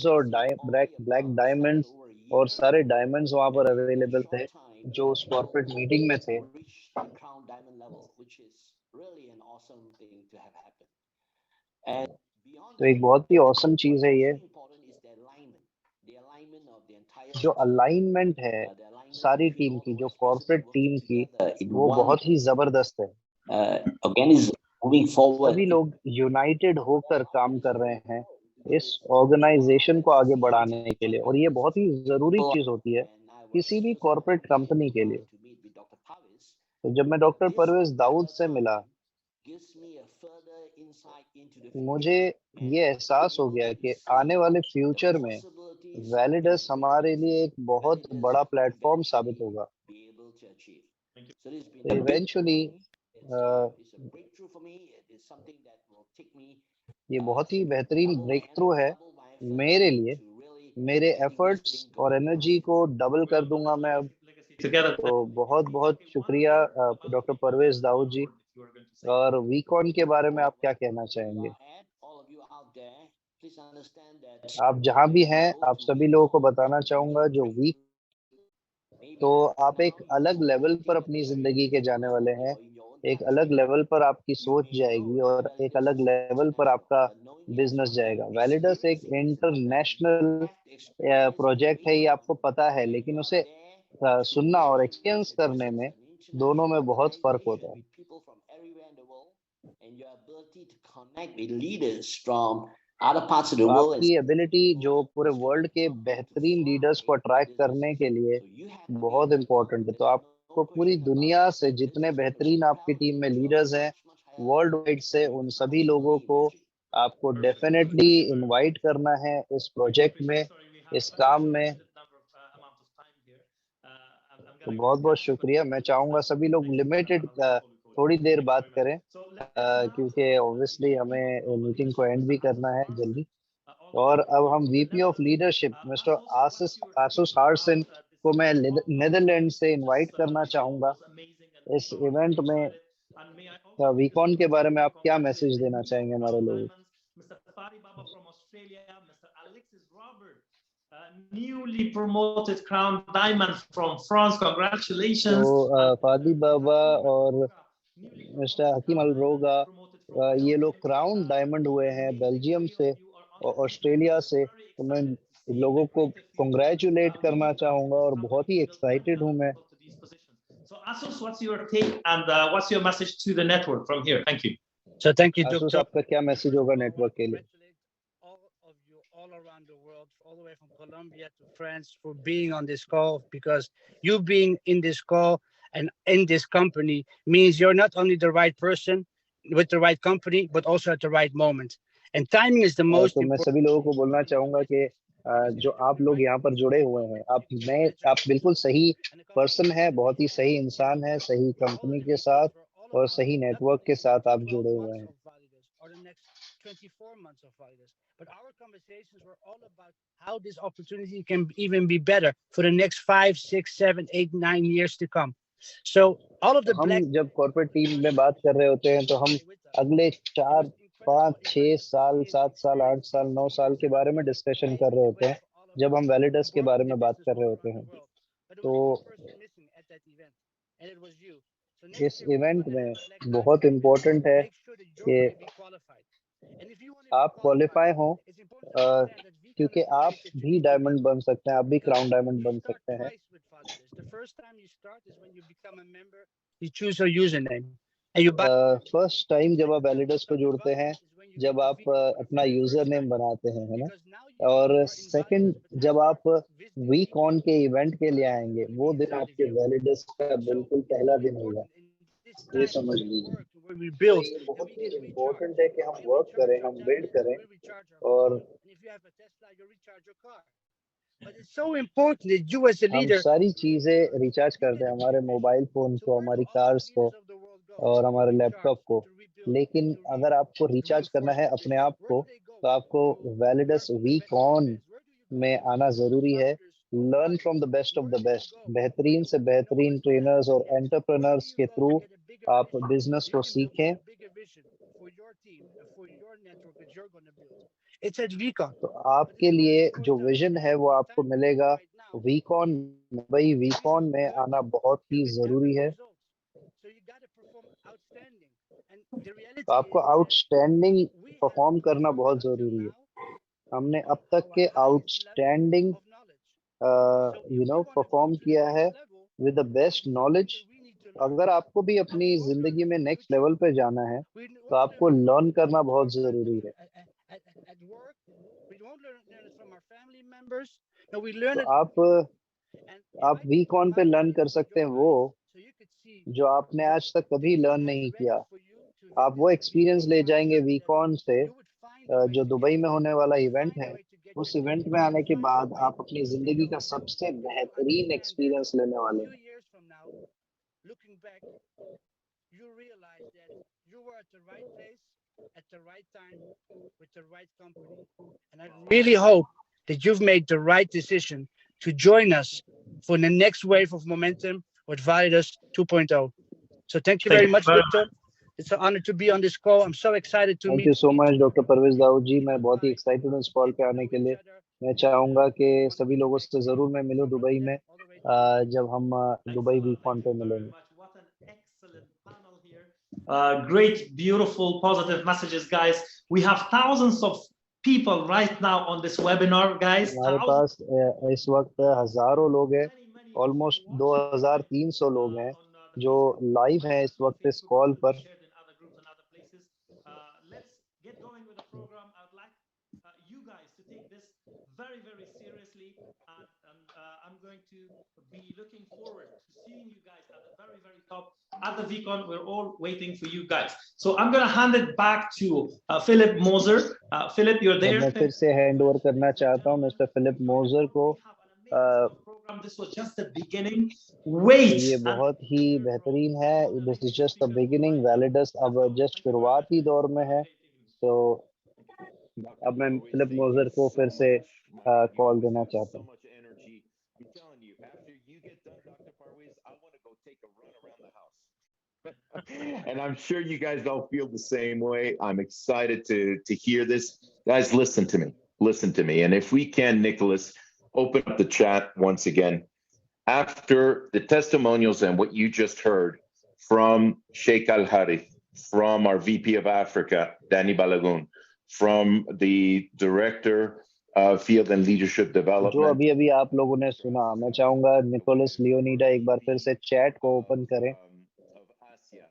और black diamonds और सारे डायमंड्स वहां पर अवेलेबल थे जो उस कॉर्पोरेट मीटिंग में थे। तो एक बहुत ही औसम चीज है ये। जो अलाइनमेंट है सारी टीम की, जो कॉर्पोरेट टीम की, वो बहुत ही जबरदस्त है। सभी लोग यूनाइटेड होकर काम कर रहे हैं इस ऑर्गेनाइजेशन को आगे बढ़ाने के लिए, और ये बहुत ही जरूरी चीज होती है किसी भी कॉर्पोरेट कंपनी के लिए। तो जब मैं डॉक्टर परवेज दाऊद से मिला, मुझे ये एहसास हो गया कि आने वाले फ्यूचर में वैलिडस हमारे लिए एक बहुत बड़ा प्लेटफॉर्म साबित होगा। तो इवेंचुअली ये बहुत ही बेहतरीन ब्रेक थ्रू है मेरे लिए। मेरे एफर्ट्स और एनर्जी को डबल कर दूंगा मैं अब। तो बहुत बहुत शुक्रिया डॉक्टर परवेज दाऊद जी। और वीकॉन के बारे में आप क्या कहना चाहेंगे? आप जहां भी हैं, आप सभी लोगों को बताना चाहूंगा जो वीक, तो आप एक अलग लेवल पर अपनी जिंदगी के जाने वाले हैं। एक अलग लेवल पर आपकी सोच जाएगी और एक अलग लेवल पर आपका बिजनेस जाएगा। वैलिडस एक इंटरनेशनल प्रोजेक्ट है, ये आपको पता है, लेकिन उसे सुनना और एक्सपीरियंस करने में दोनों में बहुत फर्क होता है। तो आपकी एबिलिटी जो पूरे वर्ल्ड के बेहतरीन लीडर्स को अट्रैक्ट करने के लिए बहुत इम्पोर्टेंट है। तो आपको पूरी दुनिया से जितने बेहतरीन आपकी टीम में लीडर्स हैं वर्ल्ड वाइड से, उन सभी लोगों को आपको डेफिनेटली इनवाइट करना है इस प्रोजेक्ट में, इस काम में। तो बहुत बहुत शुक्रिया। मैं चाहूंगा सभी लोग लिमिटेड थोड़ी देर बात करें, क्योंकि ऑब्वियसली हमें मीटिंग को एंड भी करना है जल्दी। और अब हम वीपी ऑफ लीडरशिप मिस्टर आसिस आसुस हार्सन को मैं नेदरलैंड से इनवाइट करना चाहूंगा इस इवेंट में। वीकॉन के बारे में आप क्या मैसेज देना चाहेंगे हमारे लोगों को? Newly promoted crown diamond from France. Congratulations. तो फादी बाबा और मिस्टर हकीम अल रोगा, ये लोग क्राउन डायमंड हुए हैं बेल्जियम से और ऑस्ट्रेलिया से। तो मैं इन लोगों को कॉन्ग्रेचुलेट करना चाहूंगा और बहुत ही एक्साइटेड हूं मैं। So Asus, what's your take and what's your message to the network from here? Thank you. So thank you, Asus, Doctor. आपका क्या मैसेज होगा नेटवर्क के लिए? All of you all around the world, all the way from Colombia to France, for being on this call, because you being in this call and in this company means you're not only the right person with the right company, but also at the right moment. And timing is the most तो मैं important. सभी लोगों को बोलना चाहूंगा कि जो आप लोग यहाँ पर जुड़े हुए हैं, आप बिल्कुल सही पर्सन है, बहुत ही सही इंसान है, सही कंपनी के साथ और सही नेटवर्क के साथ आप जुड़े हुए हैं। Or the next 24 months of Validus. But our conversations were all about how this opportunity can even be better for the next 5, 6, 7, 8, 9 years to come. So all of the हम black जब corporate team में बात कर रहे होते हैं तो हम अगले 4, 5, 6 साल, 7 साल, 8 साल, 9 साल के बारे में डिस्कशन कर रहे होते हैं जब हम वैलिडस के बारे में बात कर रहे होते हैं। तो इस इवेंट में बहुत इम्पोर्टेंट है कि आप क्वालिफाई हों, क्योंकि आप भी डायमंड बन सकते हैं, आप भी क्राउन डायमंड बन सकते हैं। फर्स्ट टाइम जब आप वैलिडस को जुड़ते हैं, जब आप अपना यूजर नेम बनाते हैं, है ना। और सेकंड, जब आप वीक ऑन के इवेंट के लिए आएंगे, वो दिन आपके वैलिडस का बिल्कुल पहला दिन होगा, ये समझ लीजिए। तो ये बहुत ही इम्पोर्टेंट है कि हम वर्क करें, हम बिल्ड करें। और हम सारी चीजें रिचार्ज करते हैं, हमारे मोबाइल फोन को, हमारी कार्स को और हमारे लैपटॉप को। लेकिन अगर आपको रिचार्ज करना है अपने आप को, तो आपको वैलिडस वीक ऑन में आना जरूरी है। Learn from the best of the best, बेहतरीन से बेहतरीन ट्रेनर्स और एंटरप्रेन्योर्स के थ्रू आप बिजनेस को सीखें। It's at VCon. तो आपके लिए जो विजन है वो आपको मिलेगा वीकॉन। भाई वीकॉन में आना बहुत ही जरूरी है। तो आपको आउटस्टैंडिंग परफॉर्म करना बहुत जरूरी है। हमने अब तक के आउटस्टैंडिंग परफॉर्म किया है विद द बेस्ट नॉलेज। अगर आपको भी अपनी जिंदगी में नेक्स्ट लेवल पे जाना है तो आपको लर्न करना बहुत जरूरी है। तो आप वीकॉन पे लर्न कर सकते हैं वो जो आपने आज तक कभी लर्न नहीं किया। आप वो एक्सपीरियंस ले जाएंगे वीकॉन से, जो दुबई में होने वाला इवेंट है। उस इवेंट में आने के बाद आप अपनी जिंदगी का सबसे बेहतरीन एक्सपीरियंस लेने वाले हैं। you realize that you were at the right place at the right time with the right company. And I really hope that you've made the right decision to join us for the next wave of momentum with Validus 2.0. So thank you Thank very you much, very Victor. It's an honor to be on this call. I'm so excited to thank meet you so much doctor Parvez Dawood ji. मैं बहुत ही by excited हूँ इस call get पे to आने know के each लिए। other. मैं चाहूंगा कि I want to सभी be लोगों connected से with जरूर you मैं मिलूँ from दुबई में, London all the way to Dubai. जब हम दुबई Excellent. वीकॉन Thank पे you very मिलेंगे। much. What an excellent panel here. Great, beautiful, positive messages, guys. We have thousands of people right now on this webinar, guys. हमारे Thousands, पास इस वक्त हजारों लोग हैं, many of you almost watching this live 2300 लोग हैं on the जो Facebook group. Live I हैं have इस some वक्त इस Facebook call group will be पर। shared in other groups and other places. Let's get going with the program. I would like you guys to take this very, very seriously. And I'm going to be looking forward to seeing you guys at the very, very top at the VCon. We're all waiting for you guys. So I'm going to hand it back to Philip Moser. Philip, you're और there. मैं फिर Thank से you very hand over much, करना ladies and चाहता हूँ gentlemen, mister for Philip joining Moser now. को। We have an amazing uh, sort of program. This was just the beginning. Wait ये and बहुत ही hear from बेहतरीन है। all the this is amazing just the speakers beginning, online. वैलिडस Let's अब go. Just Thank you very much, शुरुआती guys. दौर में Have a है। great evening. तो अब मैं फिलिप मोजर को फिर से कॉल देना चाहता हूँ। I'm telling you, after you get done, Dr. Parwiz, I want to go take a run around the house. And I'm sure you guys all feel the same way. I'm excited to hear this. Guys, listen to me. Listen to me. And if we can, Nicholas, open up the chat once again. After the testimonials and what you just heard from Sheikh Al Harith, from our VP of Africa, Danny Balagoon, from the Director of Field and Leadership जो Development, अभी अभी आप लोगों ने सुना, मैं चाहूंगा Nicholas लियोनीडा एक बार फिर से चैट को ओपन करें। of ASIA,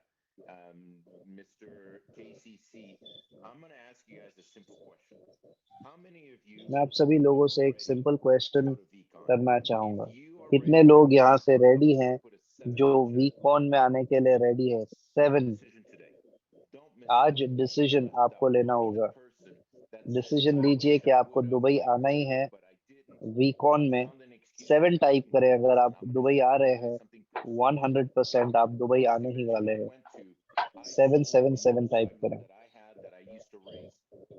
Mr. KCC, I'm going to ask you guys a simple question. How many of you मैं आप सभी लोगों से एक simple question go to VCon? करना चाहूंगा। If you are कितने ready, लोग यहाँ से रेडी I हैं, want you to put a 7 जो in the chat. वीकॉन में आने के लिए रेडी है? 7। Decision today. Don't miss it. आज डिसीजन That आपको लेना one होगा। person that said, decision "I लीजिए wish कि I आपको would've, दुबई I आना ही could've, है but I didn't," वीकॉन में। found an excuse 7 to type not करें। go. अगर आप I'm going to Dubai say आ रहे you हैं, guys something personal. 100% आप दुबई आने ही वाले I हैं। went to, I sold a 777 type motorcycle करें। that I had that I used to race,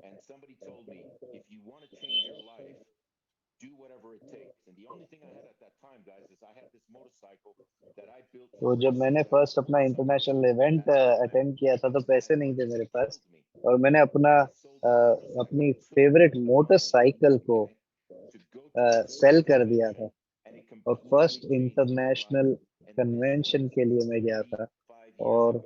and somebody told me, if you want to change your life, do whatever it takes. And the only thing I had at that time, guys, is I had this motorcycle that I built तो from जब मैंने scratch. First अपना Somebody international told me event back in attend किया था तो August पैसे last नहीं थे year, मेरे they पास, told me और मैंने अपना I sold the motorcycle अपनी and took फेवरेट $50 मोटरसाइकल को okay, to go to a sale global कर दिया था। convention, and it और completely first changed my international life. And this convention was के लिए मैं गया था। 35 years और ago.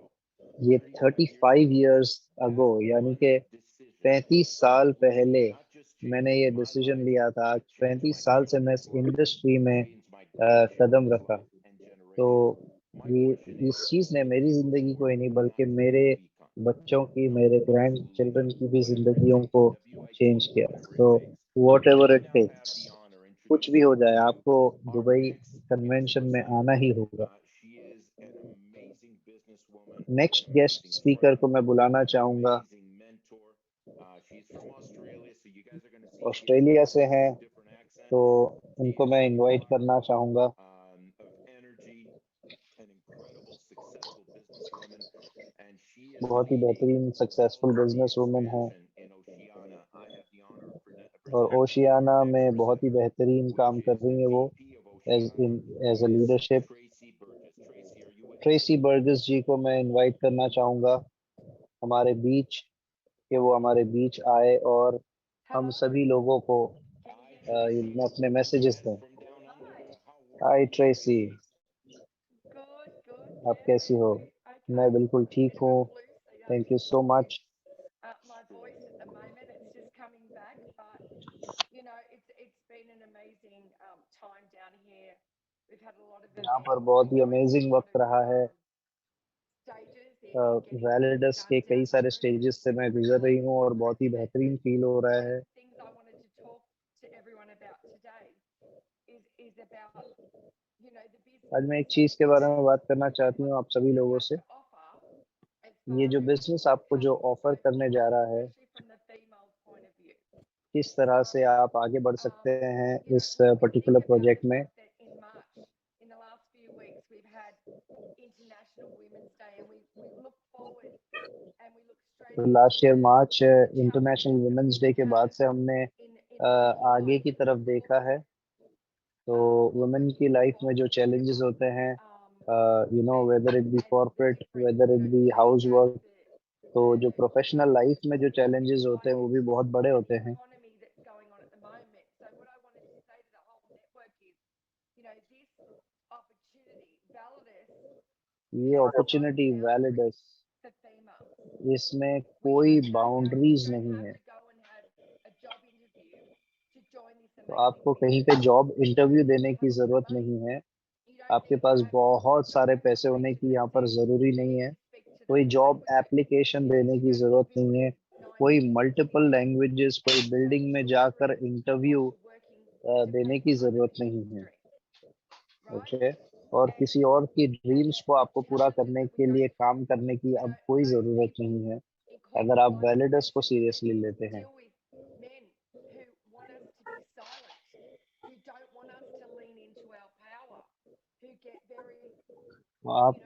ये 35 years 35 ago, इयर्स that अगो, यानी one कि decision 35 साल completely पहले not just changed मैंने ये my डिसीजन life, लिया था। आज but changed 35 my साल से मैं family's इस life, इंडस्ट्री में changed my grandchildren's कदम रखा। life and तो generations. My ये question इस is, चीज़ ने मेरी ज़िंदगी को ही नहीं what बल्कि happened मेरे at VCon? बच्चों की, Well, मेरे ग्रैंड absolutely चिल्ड्रन की भी whatever it ज़िंदगियों takes, को WIT, चेंज किया। whatever it तो takes. What And ever I it now have takes, the honor कुछ भी introducing हो to जाए, you आपको our Dubai next guest convention में speaker. आना ही होगा। She is an amazing businesswoman, next an guest amazing speaker को friend, मैं बुलाना an चाहूँगा। amazing mentor. She's from Australia, so you guys are going to see she has Australia a से हैं, completely different accent. तो She उनको is मैं full invite करना चाहूँगा। of energy, an incredible, successful businesswoman, and she is बहुत ही leading बेहतरीन all successful of the business woman है, expansion in Oceania. I have the honor of और presenting to you our Oceania next में बहुत ही presenter, बेहतरीन काम which कर is रही the है वो VP of Oceania, as a Miss leadership. Tracy Burgess. Tracy, are you with me? Tracy Burgess ji को मैं इनवाइट करना चाहूँगा हमारे बीच, कि वो हमारे बीच आए और हम सभी लोगों को अपने मैसेजेस दें। हाय ट्रेसी, आप कैसी हो? मैं बिल्कुल ठीक हूँ, थैंक यू सो मच। यहाँ पर बहुत ही अमेजिंग वक्त रहा है। वैलिडस के कई सारे स्टेजेस से मैं गुजर रही हूँ और बहुत ही बेहतरीन फील हो रहा है। आज मैं एक चीज़ के बारे में बात करना चाहती हूँ आप सभी लोगों से। ये जो बिजनेस आपको जो ऑफर करने जा रहा है, किस तरह से आप आगे बढ़ सकते हैं इस पर्टिकुलर प्रोजेक्ट में। तो last year March international women's day के बाद से हमने आगे की तरफ देखा है। तो वुमेन की लाइफ में जो चैलेंजेस होते हैं, whether it be corporate, whether it be house work, तो जो प्रोफेशनल लाइफ में जो चैलेंजेस होते हैं वो भी बहुत बड़े होते हैं। ये अपॉर्चुनिटी वैलिडस, इसमें कोई बाउंड्रीज नहीं है। तो आपको कहीं पे जॉब इंटरव्यू देने की ज़रूरत नहीं है। आपके पास बहुत सारे पैसे होने की यहाँ पर ज़रूरी नहीं है। कोई जॉब एप्लीकेशन देने की ज़रूरत नहीं है। कोई मल्टीपल लैंग्वेजेस, कोई बिल्डिंग में जाकर इंटरव्यू देने की ज़रूरत नहीं है। ओके, और किसी और की ड्रीम्स को आपको पूरा करने के लिए काम करने की अब कोई ज़रूरत नहीं है, अगर आप वैलिडस को सीरियसली लेते हैं। तो आप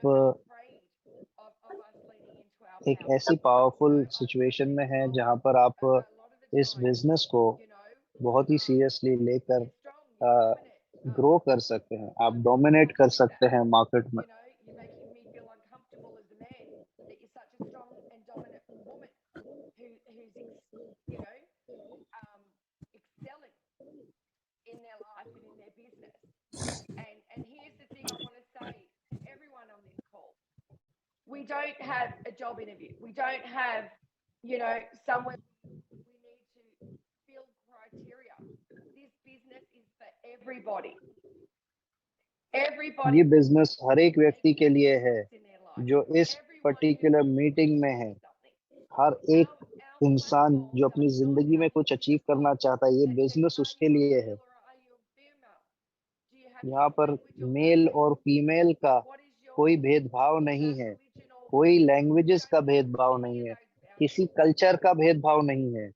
एक ऐसी पावरफुल सिचुएशन में हैं जहां पर आप इस बिजनेस को बहुत ही सीरियसली लेकर ग्रो कर सकते हैं। आप डोमिनेट कर सकते हैं मार्केट में। We don't have a job interview. We don't have, somewhere we need to fill criteria. This business is for everybody. Everybody ये बिजनेस हर एक व्यक्ति के लिए है जो इस पर्टिकुलर मीटिंग में है। हर एक इंसान जो अपनी जिंदगी में कुछ अचीव करना चाहता है, ये बिजनेस उसके लिए है। यहाँ पर मेल और फीमेल का कोई भेदभाव नहीं है, कोई लैंग्वेजेस का भेदभाव नहीं है, किसी कल्चर का भेदभाव नहीं है।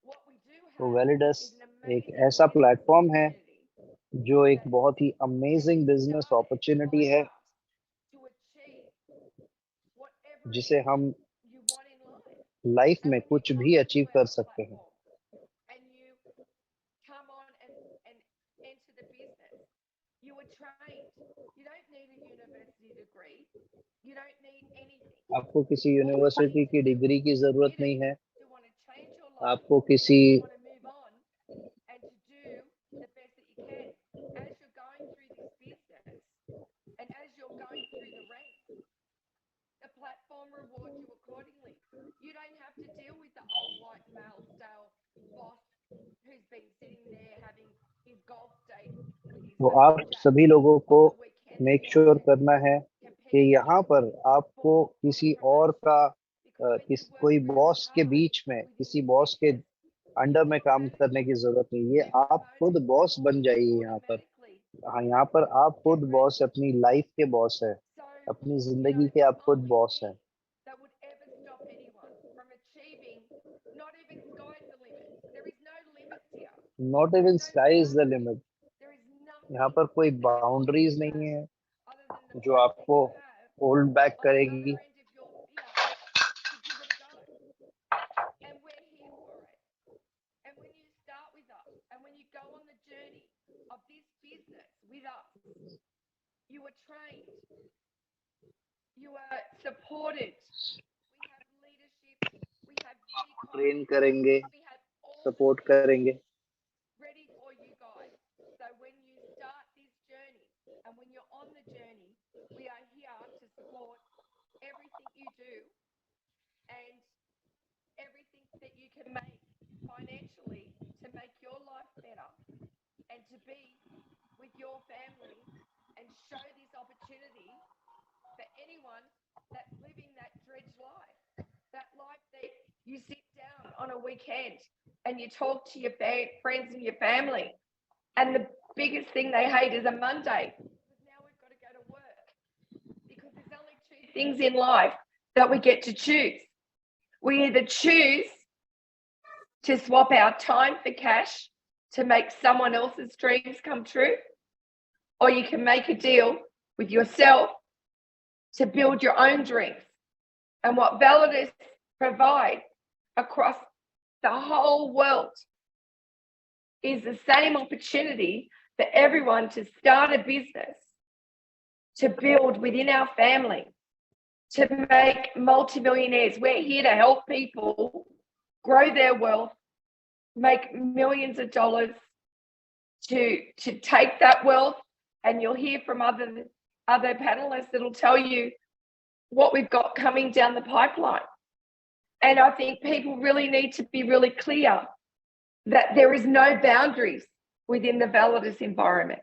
तो वैलिडस एक ऐसा प्लेटफॉर्म है जो एक बहुत ही अमेजिंग बिजनेस अपॉर्चुनिटी है, जिसे हम लाइफ में कुछ भी अचीव कर सकते हैं। आपको किसी यूनिवर्सिटी की डिग्री की जरूरत नहीं है। आपको किसी तो आप सभी लोगों को मेक श्योर करना है कि यहाँ पर आपको किसी और का कोई बॉस के बीच में, किसी बॉस के अंडर में काम करने की जरूरत नहीं। ये आप खुद बॉस बन जाइए यहाँ पर। हाँ, यहाँ पर आप खुद बॉस, अपनी लाइफ के बॉस है, अपनी जिंदगी के आप खुद बॉस हैं। Not even sky is the limit. यहाँ पर कोई बाउंड्रीज नहीं है जो आपको होल्ड बैक करेगी। ट्रेन करेंगे, सपोर्ट करेंगे। ready for you guys. So when you start this journey and when you're on the journey, we are here to support everything you do and everything that you can make financially to make your life better and to be with your family and show this opportunity for anyone that's living that dredge life, that life that you sit down on a weekend and you talk to your friends and your family, and the biggest thing they hate is a Monday because now we've got to go to work, because there's only two things in life that we get to choose. We either choose to swap our time for cash to make someone else's dreams come true, or you can make a deal with yourself to build your own dreams. And what Validus provides across the whole world is the same opportunity for everyone to start a business, to build within our family, to make multimillionaires. We're here to help people grow their wealth, make millions of dollars, to take that wealth, and you'll hear from other panelists that'll tell you what we've got coming down the pipeline. And I think people really need to be really clear that there is no boundaries within the Validus environment,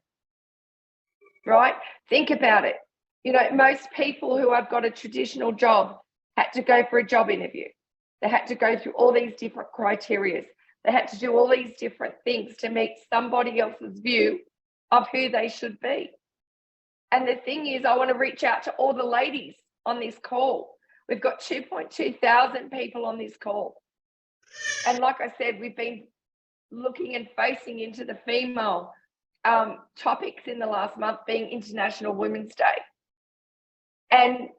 right? Think about it. You know, most people who have got a traditional job had to go for a job interview. They had to go through all these different criteria. They had to do all these different things to meet somebody else's view of who they should be. And the thing is, I want to reach out to all the ladies on this call. We've got 2.2 thousand people on this call. And like I said, we've been looking and facing into the female topics in the last month, being International Women's Day. And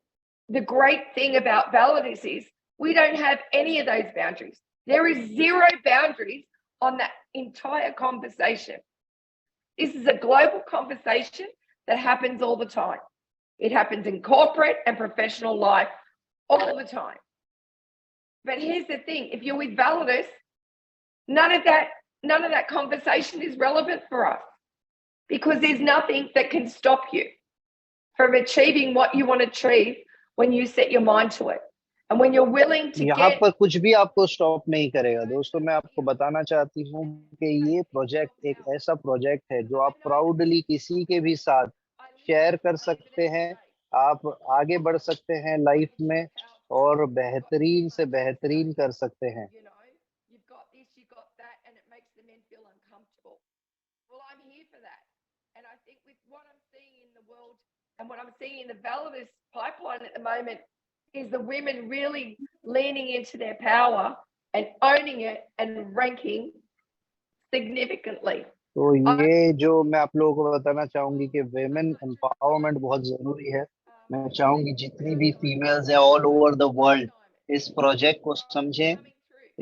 the great thing about Validus is we don't have any of those boundaries. There is zero boundaries on that entire conversation. This is a global conversation that happens all the time. It happens in corporate and professional life all the time. But here's the thing, if you're with Validus, none of that conversation is relevant for us, because there's nothing that can stop you from achieving what you want to achieve when you set your mind to it. And when you're willing to यहाँ get पर कुछ भी आपको stop नहीं करेगा। दोस्तों, मैं आपको बताना चाहती हूँ कि ये प्रोजेक्ट एक ऐसा प्रोजेक्ट है जो आप प्राउडली किसी के भी साथ शेयर कर सकते हैं। आप आगे बढ़ सकते हैं लाइफ में और बेहतरीन से बेहतरीन कर सकते हैं। you know, you've got this, you've got that, and it makes the men feel uncomfortable. Well, I'm here for that. And I think with what I'm seeing in the world and what I'm seeing in the Validus pipeline at the moment is the women really leaning into their power and owning it and ranking significantly. तो ये जो मैं आप लोगों को बताना चाहूंगी कि वेमेन एम्पावरमेंट बहुत जरूरी है। मैं चाहूंगी जितनी भी फीमेल्स हैं ऑल ओवर द वर्ल्ड इस प्रोजेक्ट को समझें,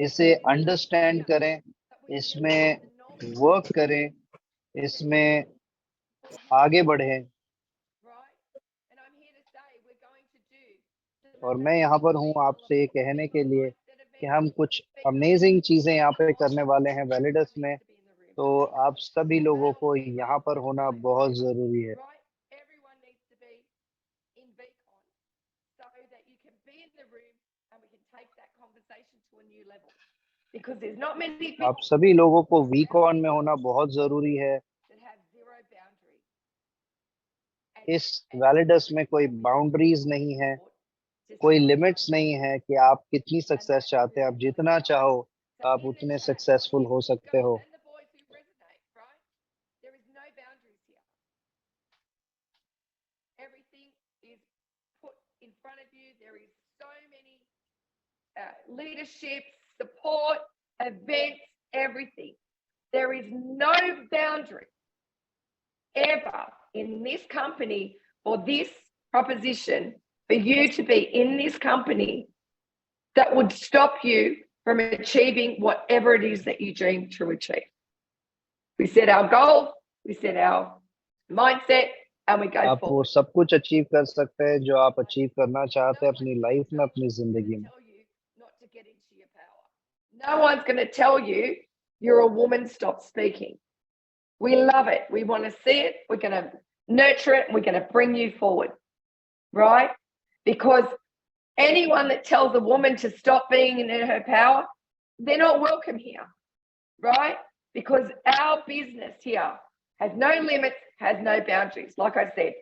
इसे अंडरस्टैंड करें, इसमें वर्क करें, इसमें आगे बढ़ें। और मैं यहाँ पर हूँ आपसे ये कहने के लिए कि हम कुछ अमेजिंग चीजें यहाँ पे करने वाले हैं वैलिडस में। तो आप सभी लोगों को यहाँ पर होना बहुत जरूरी है। आप सभी लोगों को वीकॉन में होना बहुत जरूरी है। इस वैलिडस में कोई बाउंड्रीज नहीं है, कोई लिमिट्स नहीं है कि आप कितनी सक्सेस चाहते हैं। आप जितना चाहो आप उतने सक्सेसफुल हो सकते हो। Leadership, support, events, everything. There is no boundary ever in this company for this proposition for you to be in this company that would stop you from achieving whatever it is that you dream to achieve. We set our goal, we set our mindset, and we go आप वो सब कुछ achieve कर सकते हैं जो आप achieve करना चाहते हैं अपनी लाइफ में, अपनी जिंदगी में। No one's going to tell you you're a woman, stop speaking. We love it. We want to see it. We're going to nurture it. We're going to bring you forward, right? Because anyone that tells a woman to stop being in her power, they're not welcome here, right? Because our business here has no limits, has no boundaries. Like I said,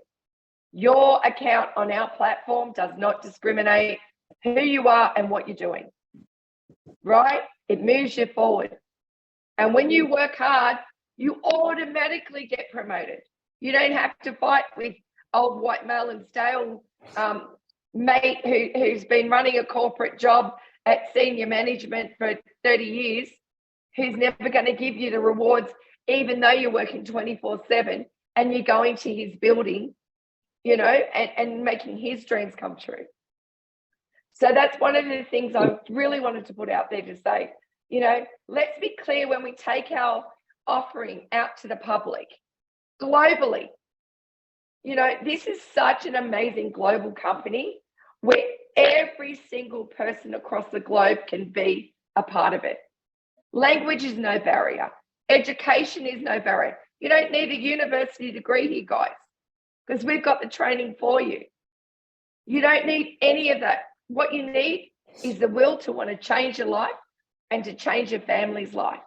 your account on our platform does not discriminate who you are and what you're doing, right? It moves you forward. And when you work hard, you automatically get promoted. You don't have to fight with old white male and stale mate who's been running a corporate job at senior management for 30 years, who's never going to give you the rewards, even though you're working 24/7 and you're going to his building, you know, and making his dreams come true. So that's one of the things I really wanted to put out there to say, you know, let's be clear when we take our offering out to the public globally. You know, this is such an amazing global company where every single person across the globe can be a part of it. Language is no barrier. Education is no barrier. You don't need a university degree here, guys, because we've got the training for you. You don't need any of that. What you need is the will to want to change your life and to change your family's life.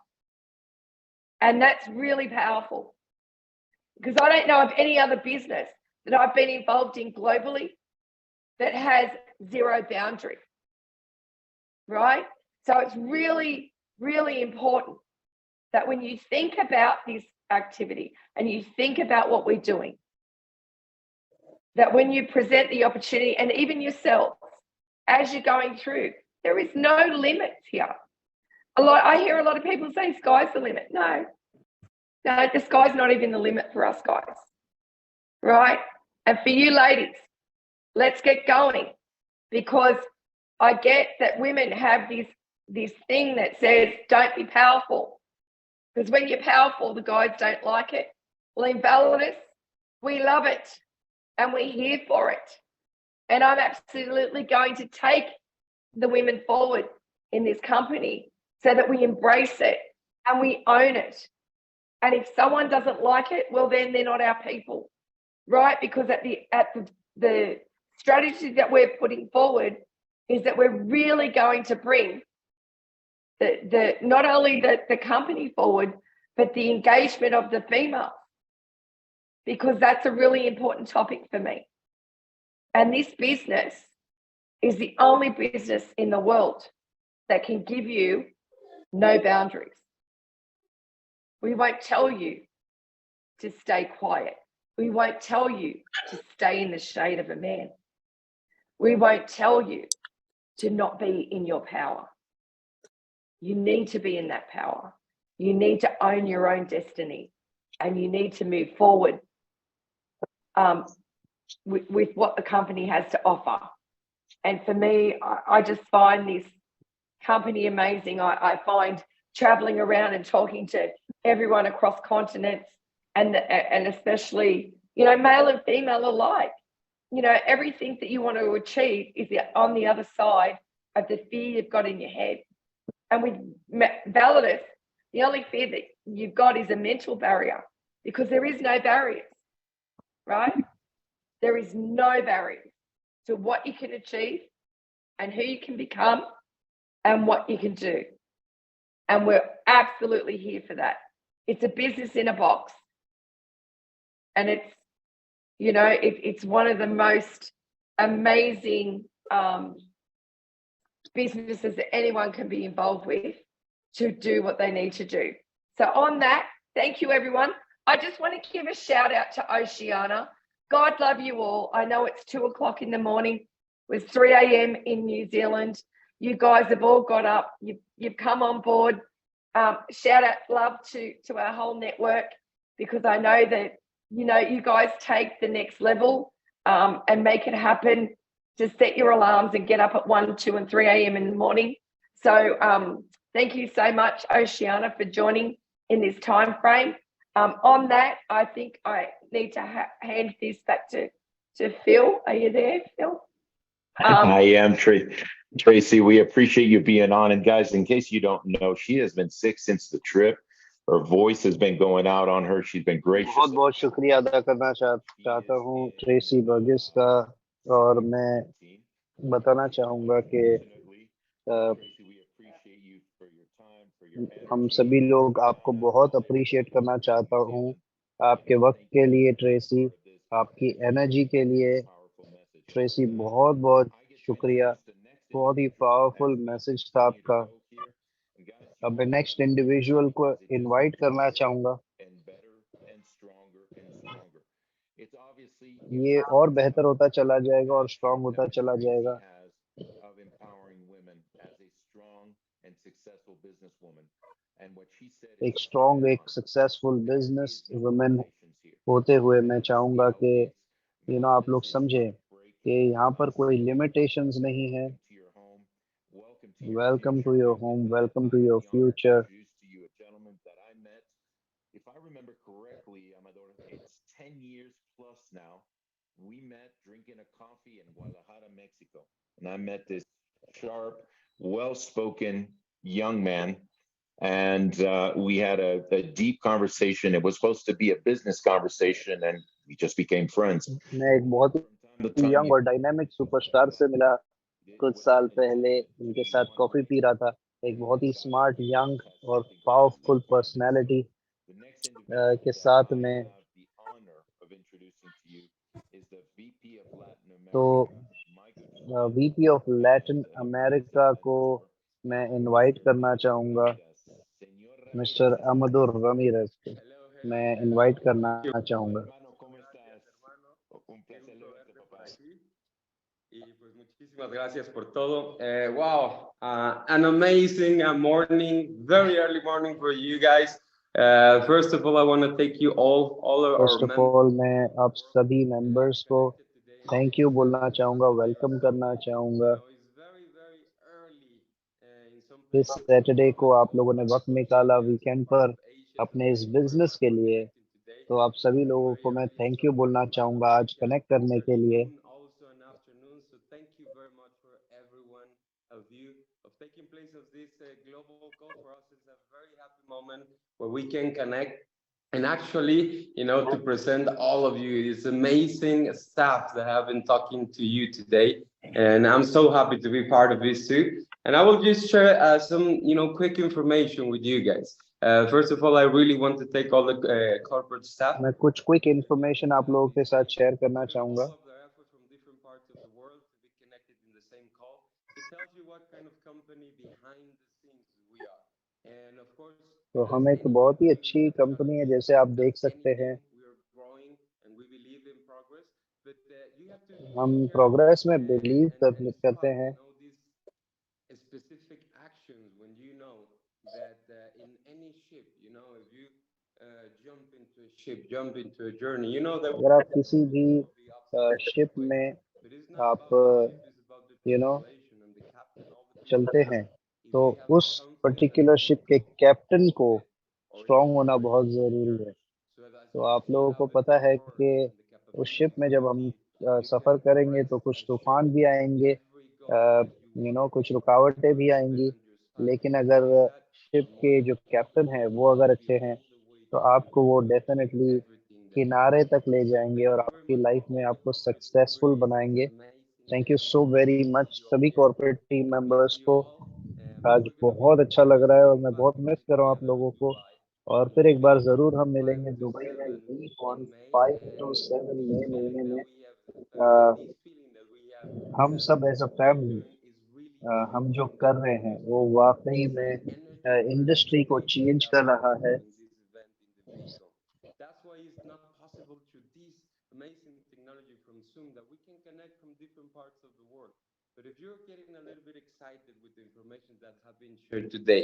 And that's really powerful, because I don't know of any other business that I've been involved in globally that has zero boundary, right? So it's really, really important that when you think about this activity and you think about what we're doing, that when you present the opportunity, and even yourself, as you're going through, there is no limits here. I hear a lot of people say, sky's the limit. No, the sky's not even the limit for us guys, right? And for you ladies, let's get going, because I get that women have this thing that says, don't be powerful, because when you're powerful, the guys don't like it. Well, in Validus, we love it and we're here for it. And I'm absolutely going to take the women forward in this company so that we embrace it and we own it. And if someone doesn't like it, well, then they're not our people, right? Because at the strategy that we're putting forward is that we're really going to bring the not only the company forward, but the engagement of the female, because that's a really important topic for me. And this business is the only business in the world that can give you no boundaries. We won't tell you to stay quiet. We won't tell you to stay in the shade of a man. We won't tell you to not be in your power. You need to be in that power. You need to own your own destiny, and you need to move forward with what the company has to offer. And for me, I just find this company amazing. I find traveling around and talking to everyone across continents, and especially, you know, male and female alike, you know, everything that you want to achieve is on the other side of the fear you've got in your head. And with Validus, the only fear that you've got is a mental barrier, because there is no barriers, right? There is no barriers to what you can achieve and who you can become and what you can do. And we're absolutely here for that. It's a business in a box. And it's, you know, it's one of the most amazing businesses that anyone can be involved with to do what they need to do. So on that, thank you, everyone. I just want to give a shout out to Oceana. God love you all. I know it's 2:00 in the morning. It was 3 a.m. in New Zealand. You guys have all got up. You've come on board. Shout out love to our whole network, because I know that, you know, you guys take the next level and make it happen, to set your alarms and get up at 1, 2, and 3 a.m. in the morning. So thank you so much, Oceana, for joining in this time frame. On that, I think I need to hand this back to Phil. Are you there, Phil? I am Tracy. We appreciate you being on. And guys, in case you don't know, she has been sick since the trip. Her voice has been going out on her. She's been बहुत gracious बहुत enough to शुक्रिया अदा करना She चाहता is हूँ in Tracy बर्गिस the का। और मैं COVID-19. बताना चाहूँगा कि Unfortunately, a, Tracy, we appreciate you for your time, for your हम energy. सभी लोग आपको Donna, बहुत all the way appreciate from करना चाहता New हूँ Zealand, आपके वक्त thank के you लिए for being a Tracy, part of this because आपकी this is एनर्जी के a लिए। very powerful message. ट्रेसी बहुत बहुत I get to शुक्रिया, introduce the next बहुत ही individual powerful as we message था continue to आपका। go here. And guys, you अब मैं won't नेक्स्ट believe इंडिविजुअल को as it just invite gets करना better चाहूँगा। and better and stronger and stronger. It's obviously ये और important to बेहतर know होता चला जाएगा और that स्ट्रांग होता that चला Tracy जाएगा। has of empowering women as a strong and successful businesswoman. And what she said is एक spot स्ट्रांग, एक on. Successful There business is no women limitations here. होते हुए मैं This is the चाहूँगा कि outlays. आप लोग Validus is समझें कि breaking यहाँ पर glass कोई ceilings. लिमिटेशंस नहीं है। Welcome to your home. Welcome to your welcome to future. Your And home, with that, welcome I to have your the honor to future. introduce to you a gentleman that I met, if I remember correctly, Amador, it's 10 years plus now. We met drinking a coffee in Guadalajara, Mexico. And I met this sharp, well spoken young man. And we had a deep conversation. It was supposed to be a business conversation, and we just became friends. मैं एक बहुत From time to he time, young और dynamic superstar से मिला कुछ what साल got पहले, into उनके being साथ one of coffee my P रहा था। एक and बहुत ही decided smart, that young this has और something going on powerful that can be business. Personality The next individual के that साथ I में have the honor of introducing to you is the VP of Latin तो America, my good friend VP of Latin and amazing America को mentor, मैं invite Mr. करना Amador चाहूँगा। Ramirez. Señor mister Ramirez. अमदुर रमीरज को Hello, मैं hello, hello. Invite करना Thank you. Hola, चाहूँगा। hermano, ¿cómo estás? Gracias, hermano. Un Qué placer gusto verte, verte por papá. aquí. Y pues muchísimas gracias por todo. Wow, an amazing morning, very early morning for you guys. First of all, I want to thank you all of our first of members all मैं around the आप world सभी members को connected today in thank this you बोलना चाहूँगा, Saturday. Welcome करना चाहूँगा। It's very, very early in some इस places in the Saturday world, को like आप लोगों ने वक्त some निकाला some वीकेंड parts पर of Asia. So अपने thank इस you very बिजनेस much के for लिए। connecting today. तो आप सभी लोगों Very को मैं early in thank some you बोलना parts of Latin चाहूँगा आज America. कनेक्ट करने There's के लिए। noon, also an afternoon. So thank you very much for everyone of you of taking place of this global call. For us, it's a very happy moment where we can connect. And actually, to present all of you, it's amazing staff that have been talking to you today. And I'm so happy to be part of this too. And I will just share some, quick information with you guys. First of all, I really want to thank all the corporate staff. मैं कुछ quick information आप लोगों के साथ share करना चाहूँगा। All of their efforts from different parts of the world to be connected in the same call. It tells you what kind of company behind the scenes we are. And of course, तो as हम एक any बहुत ही company अच्छी that company है, starts जैसे आप देख सकते anything, हैं। we are growing and we believe in progress. But you have to हम take care प्रोग्रेस में बिलीव and करते spot, हैं। these specific actions when you know that in any ship, if you jump into a ship, jump into a journey, that अगर आप किसी भी will be ups and downs, ship right? में But it's not आप about the ship, it's about the you know tripulation and the captain, all the people चलते there. हैं, If तो they have उस confidence that particular they can ship के take you captain all the को way, or if strong होना you're बहुत new to the ज़रूरी है। journey. So as तो much आप as you लोगों को have the पता है कि courage and the उस शिप capabilities में to जब हम lead, you सफ़र can करेंगे तो rest कुछ assured तूफान भी that आएंगे, every goal that you want to कुछ reach, रुकावटें your भी आएंगी। husband and your spouse लेकिन will अगर tell you that, ship and more के than जो all the कैप्टन है world वो अगर will be अच्छे हैं all the way तो there with आपको वो you in definitely everything that you किनारे do. तक ले So जाएंगे thank और you very आपकी much for लाइफ में all the आपको corporate team. Successful Really, it's बनाएंगे। amazing thank you so to very see much you all सभी here. Corporate team And I members love you को। all. आज We're gonna be बहुत अच्छा लग रहा है और मैं back बहुत to मिस be कर रहा हूँ आप together लोगों in को। Dubai. और And फिर एक बार maybe ज़रूर हम from five मिलेंगे to दुबई में seven यही in May. 5 to 7 मई This महीने में। feeling that we have, this feeling that we have हम सब as a family doing is really, truly हम जो कर something रहे हैं amazing. वो वाकई It's में the energy we're इंडस्ट्री को taking चेंज that कर we रहा feel है। in this event in the vehicle. That's why it's not possible through this amazing technology from Zoom that we can connect from different parts of the world. But if you're getting a little bit excited with the information that have been shared today,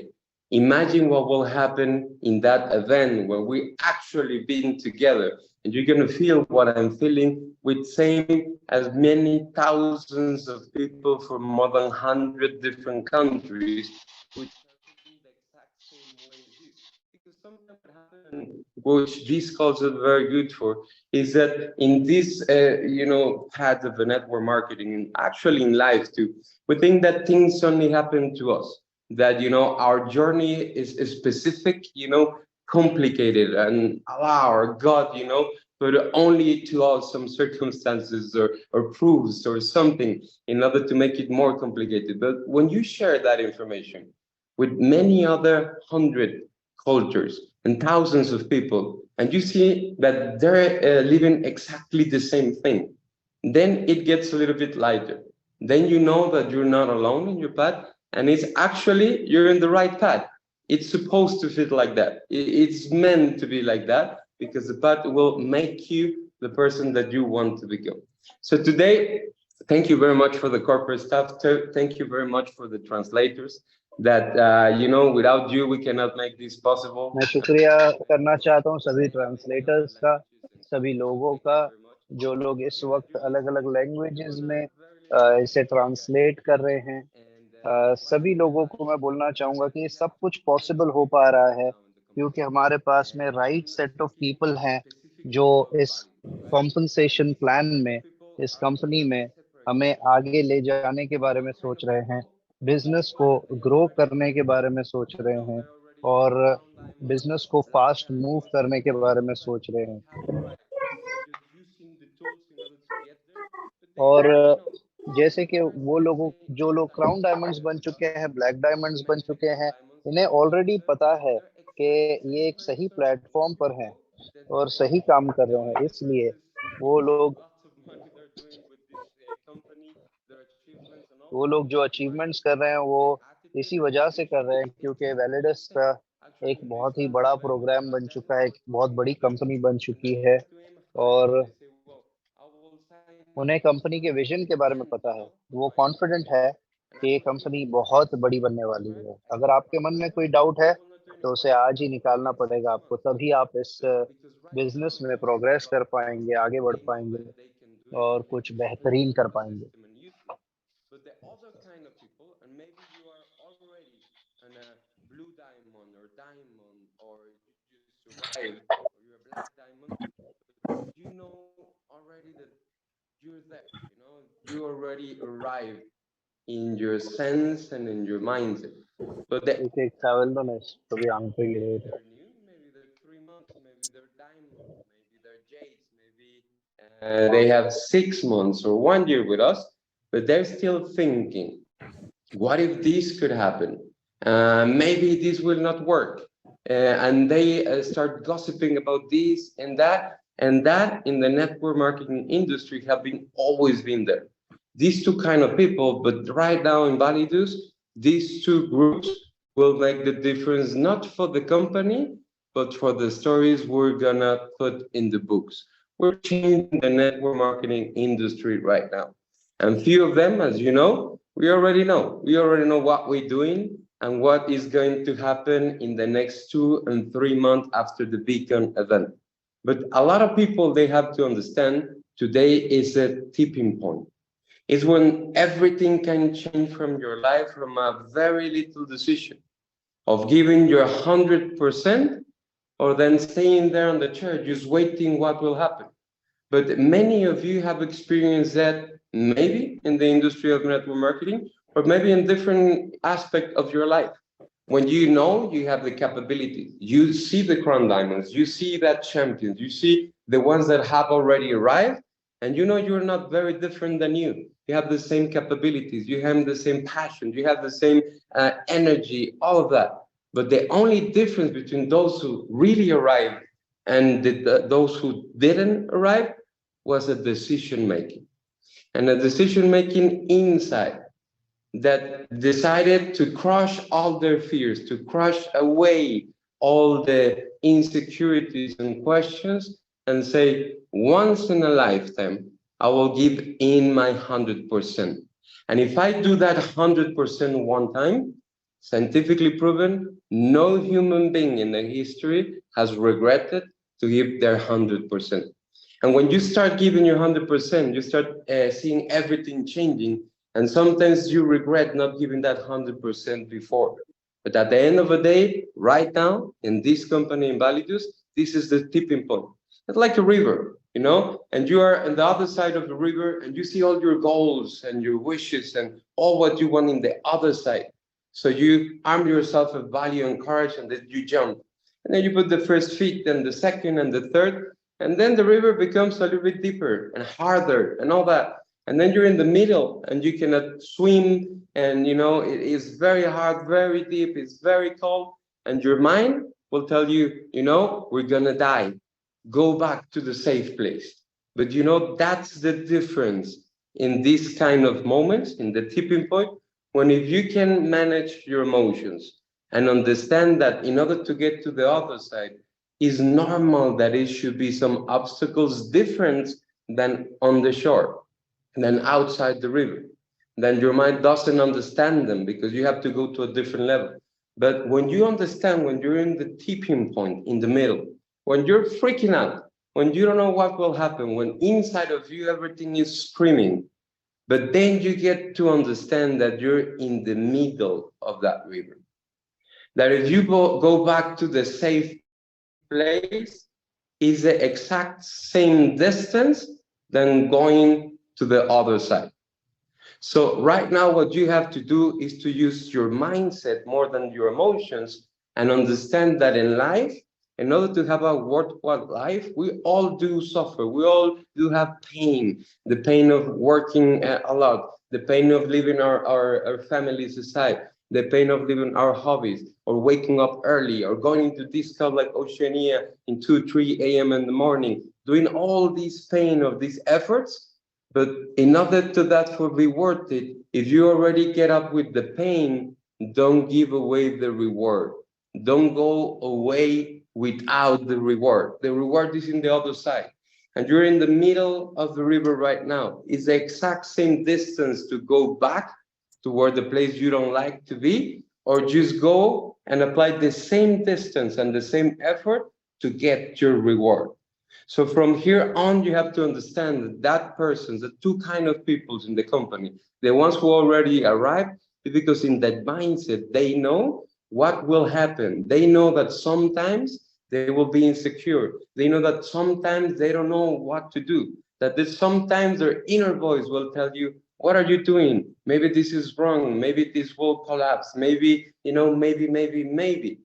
imagine what will happen in that event when we actually being together, and you're going to feel what I'm feeling with same as many thousands of people from more than 100 different countries, which are feeling the exact same way as you. Because sometimes what happens which these calls are very good for, is that in this, path of the network marketing, and actually in life too, we think that things only happen to us. That our journey is specific, complicated, and Allah or God, but only to us some circumstances or proofs or something in order to make it more complicated. But when you share that information with many other hundred cultures and thousands of people, and you see that they're living exactly the same thing, then it gets a little bit lighter. Then you know that you're not alone in your path, and it's actually you're in the right path. It's supposed to fit like that. It's meant to be like that because the path will make you the person that you want to become. So today, thank you very much for the corporate staff. Thank you very much for the translators. That without you, we cannot make this possible. मैं शुक्रिया करना चाहता हूँ सभी translators का, सभी लोगों का, जो लोग इस वक्त अलग अलग लैंग्वेजेस में इसे ट्रांसलेट कर रहे हैं। सभी लोगों को मैं बोलना चाहूँगा कि ये सब कुछ पॉसिबल हो पा रहा है क्योंकि हमारे पास में राइट सेट ऑफ पीपल हैं जो इस कॉम्पनसेशन प्लान में, इस कंपनी में हमें आगे ले जाने के बारे में सोच रहे हैं, बिजनेस को ग्रो करने के बारे में सोच रहे हैं और बिजनेस को फास्ट मूव करने के बारे में सोच रहे हैं। और जैसे कि वो लोगों जो लोग क्राउन डायमंड्स बन चुके हैं, ब्लैक डायमंड्स बन चुके हैं, इन्हें ऑलरेडी पता है कि ये एक सही प्लेटफॉर्म पर हैं और सही काम कर रहे हैं, इसलिए वो लोग जो अचीवमेंट्स कर रहे हैं वो इसी वजह से कर रहे हैं क्योंकि वैलिडस का एक बहुत ही बड़ा प्रोग्राम बन चुका है, एक बहुत बड़ी कंपनी बन चुकी है और उन्हें कंपनी के विजन के बारे में पता है। वो कॉन्फिडेंट है कि ये कंपनी बहुत बड़ी बनने वाली है। अगर आपके मन में कोई डाउट है तो उसे आज ही निकालना पड़ेगा आपको, तभी आप इस बिजनेस में प्रोग्रेस कर पाएंगे, आगे बढ़ पाएंगे और कुछ बेहतरीन कर पाएंगे। You're there, you already arrived in your sense and in your mindset. But to be maybe they're new, maybe they're 3 months, maybe they're diamond, maybe they're jades, maybe they have 6 months or 1 year with us, but they're still thinking, what if this could happen? Maybe this will not work. And they start gossiping about this and that. And that in the network marketing industry have always been there. These two kind of people, but right now in Validus, these two groups will make the difference, not for the company, but for the stories we're gonna put in the books. We're changing the network marketing industry right now. And few of them, as you know, we already know. We already know what we're doing and what is going to happen in the next 2 and 3 months after the Beacon event. But a lot of people, they have to understand today is a tipping point. It's when everything can change from your life from a very little decision of giving your 100% or then staying there on the chair, just waiting what will happen. But many of you have experienced that maybe in the industry of network marketing, or maybe in different aspect of your life. When you know you have the capabilities, you see the crown diamonds, you see that champions, you see the ones that have already arrived, and you know you're not very different than you. You have the same capabilities, you have the same passion, you have the same energy, all of that. But the only difference between those who really arrived and those who didn't arrive was a decision making. And a decision making inside that decided to crush all their fears, to crush away all the insecurities and questions and say, once in a lifetime, I will give in my 100%. And if I do that 100% one time, scientifically proven, no human being in the history has regretted to give their 100%. And when you start giving your 100%, you start seeing everything changing. And sometimes you regret not giving that 100% before. But at the end of the day, right now, in this company in Validus, This is the tipping point. It's like a river, you know, and you are on the other side of the river and you see all your goals and your wishes and all what you want in the other side. So you arm yourself with value and courage, and then you jump. And then you put the first feet, then the second and the third, and then the river becomes a little bit deeper and harder and all that. And then you're in the middle and you cannot swim, and you know it is very hard, very deep, it's very cold, and your mind will tell you, you know, we're gonna die. Go back to the safe place. But you know, that's the difference in this kind of moments, in the tipping point, when if you can manage your emotions and understand that in order to get to the other side, it's normal that it should be some obstacles different than on the shore, than outside the river. Then your mind doesn't understand them because you have to go to a different level. But when you understand, when you're in the tipping point in the middle, when you're freaking out, when you don't know what will happen, when inside of you everything is screaming, but then you get to understand that you're in the middle of that river. That if you go back to the safe place, is the exact same distance than going to the other side. So right now, what you have to do is to use your mindset more than your emotions and understand that in life, in order to have a worthwhile life, we all do suffer. We all do have pain, the pain of working a lot, the pain of leaving our families aside, the pain of leaving our hobbies, or waking up early, or going into this club like Oceania in 2, 3 a.m. in the morning, doing all these pain of these efforts. But in order to that to be worth it, if you already get up with the pain, don't give away the reward. Don't go away without the reward. The reward is in the other side. And you're in the middle of the river right now. It's the exact same distance to go back toward the place you don't like to be, or just go and apply the same distance and the same effort to get your reward. So from here on, you have to understand that that person, the two kind of peoples in the company, the ones who already arrived, because in that mindset, they know what will happen. They know that sometimes they will be insecure. They know that sometimes they don't know what to do. That sometimes their inner voice will tell you, what are you doing? Maybe this is wrong. Maybe this will collapse. Maybe, you know, maybe.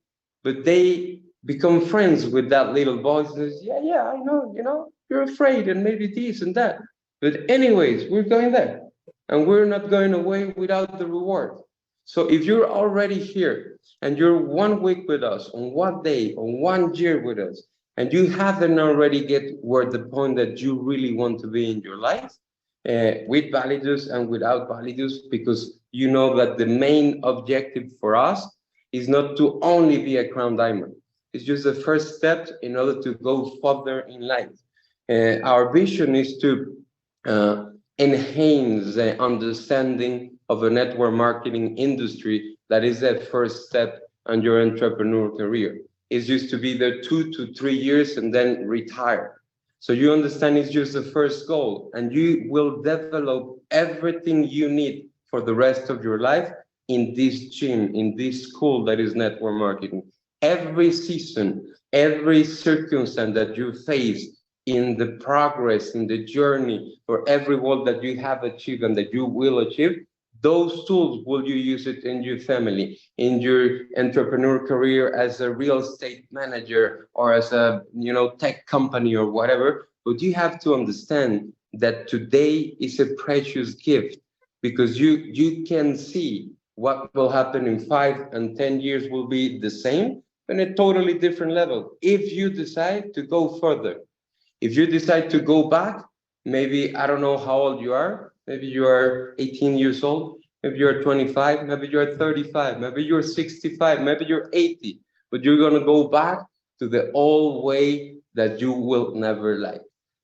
But they become friends with that little voice and says, yeah, I know, you know, you're afraid and maybe this and that. But anyways, we're going there and we're not going away without the reward. So if you're already here and you're 1 week with us, on 1 day, on 1 year with us, and you haven't already get where the point that you really want to be in your life, with Validus and without Validus, because you know that the main objective for us is not to only be a crown diamond. It's just the first step in order to go further in life. Our vision is to enhance the understanding of a network marketing industry. That is the first step on your entrepreneur career. It's just to be there 2 to 3 years and then retire. So you understand it's just the first goal, and you will develop everything you need for the rest of your life in this gym, in this school that is network marketing. Every season, every circumstance that you face in the progress, in the journey, for every goal that you have achieved and that you will achieve, those tools will you use it in your family, in your entrepreneur career as a real estate manager or as a tech company or whatever. But you have to understand that today is a precious gift, because you can see what will happen in 5 and 10 years will be the same on a totally different level if you decide to go further. If you decide to go back, maybe, I don't know how old you are, maybe you are 18 years old, maybe you're 25, maybe you're 35, maybe you're 65, maybe you're 80, but you're going to go back to the old way that you will never like.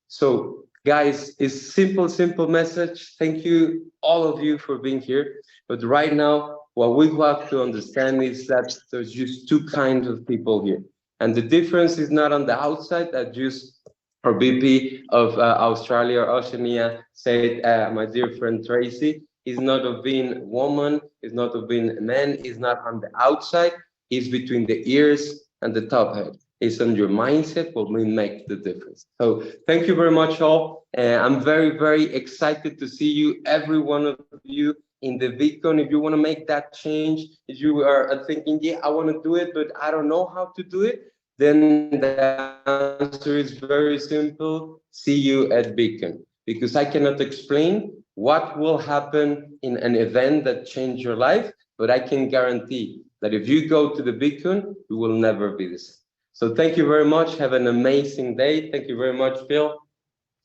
So guys, it's simple message. Thank you, all of you, for being here. But right now, what we have to understand is that there's just two kinds of people here. And the difference is not on the outside, that just our VP of Australia or Oceania said, my dear friend Tracy, is not of being woman, is not of being a man, is not on the outside, is between the ears and the top head. It's on your mindset what will make the difference. So thank you very much, all. I'm very, very excited to see you, every one of you, in the VidCon. If you want to make that change, if you are thinking, yeah, I want to do it, but I don't know how to do it, then the answer is very simple. See you at VidCon. Because I cannot explain what will happen in an event that changed your life, but I can guarantee that if you go to the VidCon, you will never be the same. So thank you very much. Have an amazing day. Thank you very much, Phil.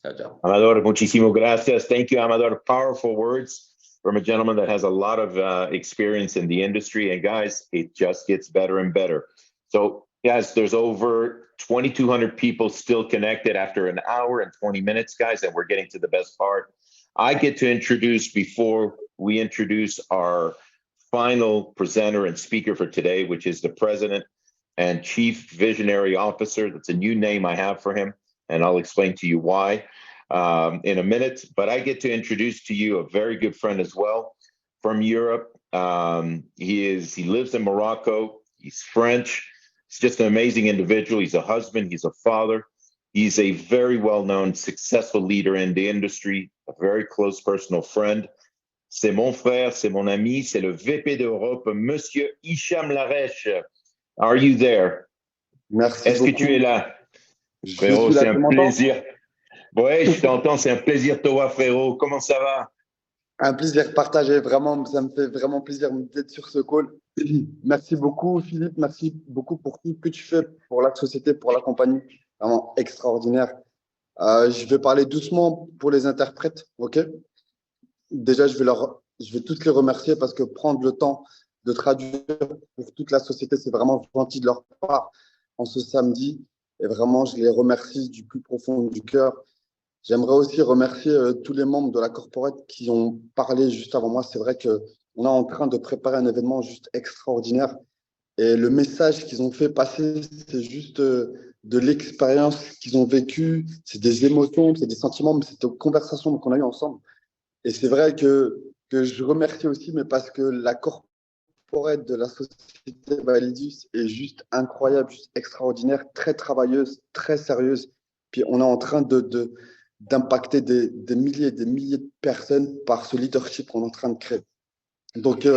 Ciao, ciao. Amador, muchísimo gracias. Thank you, Amador. Powerful words from a gentleman that has a lot of experience in the industry. And guys, it just gets better and better. So yes, there's over 2,200 people still connected after an hour and 20 minutes, guys, and we're getting to the best part. I get to introduce, before we introduce our final presenter and speaker for today, which is the president and Chief Visionary Officer. That's a new name I have for him, and I'll explain to you why in a minute. But I get to introduce to you a very good friend as well from Europe. He lives in Morocco. He's French. He's just an amazing individual. He's a husband. He's a father. He's a very well-known, successful leader in the industry, a very close personal friend. C'est mon frère, c'est mon ami, c'est le VP d'Europe, Monsieur Hicham Larèche. Are you there? Merci Est-ce que beaucoup. tu es là? Je Frérot, suis là, c'est tu un m'entends? plaisir. Ouais, je t'entends, c'est un plaisir de te voir, frérot. Comment ça va? Un plaisir partagé, vraiment, ça me fait vraiment plaisir d'être sur ce call. Merci beaucoup, Philippe, merci beaucoup pour tout ce que tu fais pour la société, pour la compagnie. Vraiment extraordinaire. Je vais parler doucement pour les interprètes, ok? Déjà, je vais tous les remercier parce que prendre le temps de traduire pour toute la société, c'est vraiment gentil de leur part en ce samedi. Et vraiment, je les remercie du plus profond du cœur. J'aimerais aussi remercier tous les membres de la corporate qui ont parlé juste avant moi. C'est vrai qu'on est en train de préparer un événement juste extraordinaire. Et le message qu'ils ont fait passer, c'est juste de l'expérience qu'ils ont vécue. C'est des émotions, c'est des sentiments, mais c'est une conversation qu'on a eue ensemble. Et c'est vrai que je remercie aussi, mais parce que la corporate de la société Validus est juste incroyable, juste extraordinaire, très travailleuse, très sérieuse. Puis on est en train d'impacter des milliers et des milliers de personnes par ce leadership qu'on est en train de créer. Donc,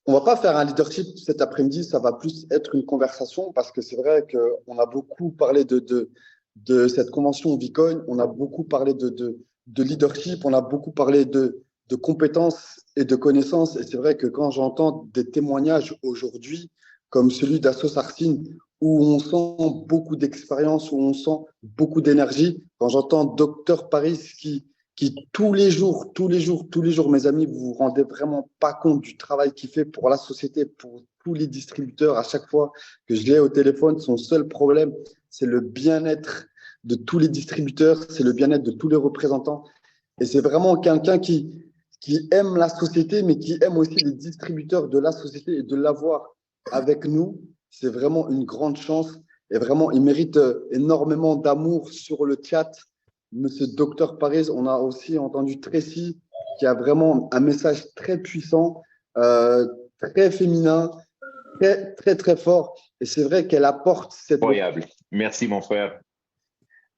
on va pas faire un leadership cet après-midi, ça va plus être une conversation parce que c'est vrai qu'on a beaucoup parlé de cette convention Bitcoin, on a beaucoup parlé de leadership, on a beaucoup parlé de compétences et de connaissances. Et c'est vrai que quand j'entends des témoignages aujourd'hui, comme celui d'Assos Arsine, où on sent beaucoup d'expérience, où on sent beaucoup d'énergie, quand j'entends Docteur Paris qui tous les jours, mes amis, vous vous rendez vraiment pas compte du travail qu'il fait pour la société, pour tous les distributeurs. À chaque fois que je l'ai au téléphone, son seul problème, c'est le bien-être de tous les distributeurs, c'est le bien-être de tous les représentants. Et c'est vraiment quelqu'un qui aime la société, mais qui aime aussi les distributeurs de la société, et de l'avoir avec nous, c'est vraiment une grande chance. Et vraiment, il mérite énormément d'amour sur le chat. Monsieur Docteur Paris, on a aussi entendu Tracy, qui a vraiment un message très puissant, très féminin, très, très, très fort. Et c'est vrai qu'elle apporte cette... Incroyable. Merci, mon frère.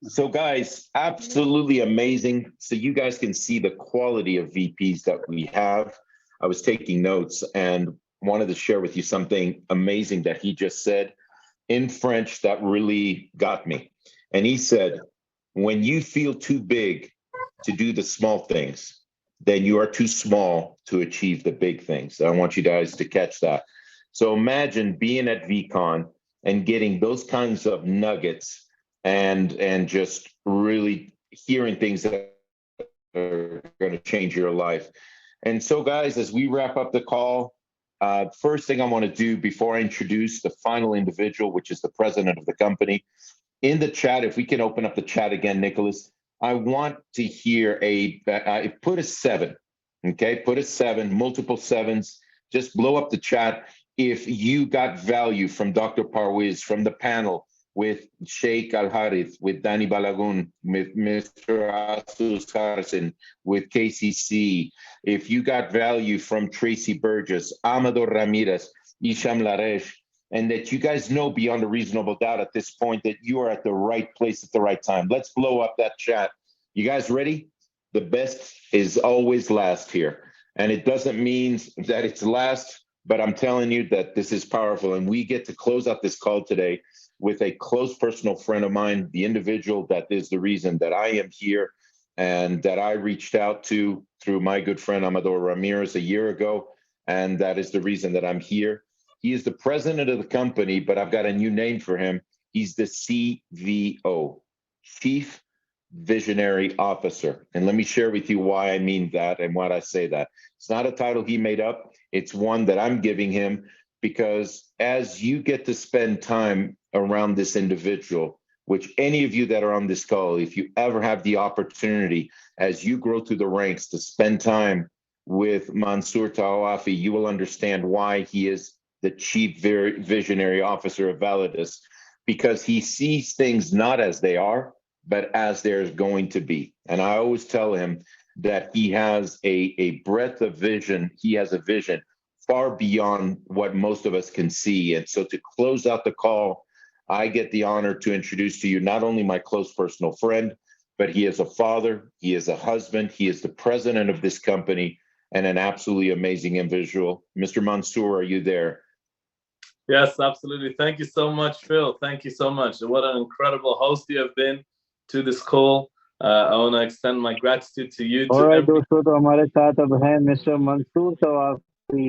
So guys, absolutely amazing. So you guys can see the quality of VPs that we have. I was taking notes and wanted to share with you something amazing that he just said in French that really got me. And he said, when you feel too big to do the small things, then you are too small to achieve the big things. I want you guys to catch that. So imagine being at VCon and getting those kinds of nuggets and just really hearing things that are going to change your life. And so, guys, as we wrap up the call, first thing I want to do before I introduce the final individual, which is the president of the company, in the chat, if we can open up the chat again, Nicholas, I want to hear put a 7, okay? Put a 7, multiple 7s. Just blow up the chat if you got value from Dr. Parwiz, from the panel with Sheikh Al-Harith, with Danny Balagun, with Mr. Asus Carson, with KCC. If you got value from Tracy Burgess, Amador Ramirez, Isham Laresh, and that you guys know beyond a reasonable doubt at this point that you are at the right place at the right time. Let's blow up that chat. You guys ready? The best is always last here. And it doesn't mean that it's last, but I'm telling you that this is powerful. And we get to close out this call today with a close personal friend of mine, the individual that is the reason that I am here and that I reached out to through my good friend Amador Ramirez a year ago. And that is the reason that I'm here. He is the president of the company, but I've got a new name for him. He's the CVO, Chief Visionary Officer. And let me share with you why I mean that and why I say that. It's not a title he made up. It's one that I'm giving him because as you get to spend time around this individual, which any of you that are on this call, if you ever have the opportunity as you grow through the ranks to spend time with Mansour Tawafi, you will understand why he is the Chief Visionary Officer of Validus, because he sees things not as they are, but as there's going to be. And I always tell him that he has a breadth of vision. He has a vision far beyond what most of us can see. And so to close out the call, I get the honor to introduce to you not only my close personal friend, but he is a father, he is a husband, he is the president of this company, and an absolutely amazing individual. Mr. Mansour, are you there? Yes, absolutely. Thank you so much, Phil. Thank you so much. What an incredible host you have been to this call. I want to extend my gratitude to you. Alright, दोस्तों तो हमारे साथ अब हैं mister Mansoor तवाफी,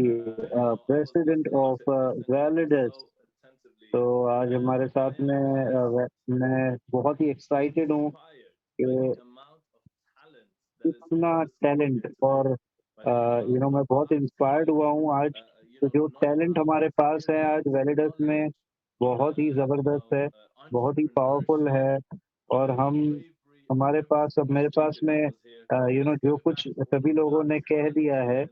president of वैलिडस। तो आज हमारे साथ में मैं बहुत ही एक्साइटेड हूँ कि इतना टैलेंट और मैं बहुत इंस्पायर्ड हुआ हूँ आज। तो जो टैलेंट हमारे पास है आज वैलिडस में बहुत ही ज़बरदस्त है, बहुत ही पावरफुल है। और मेरे पास में जो कुछ सभी लोगों ने कह दिया है,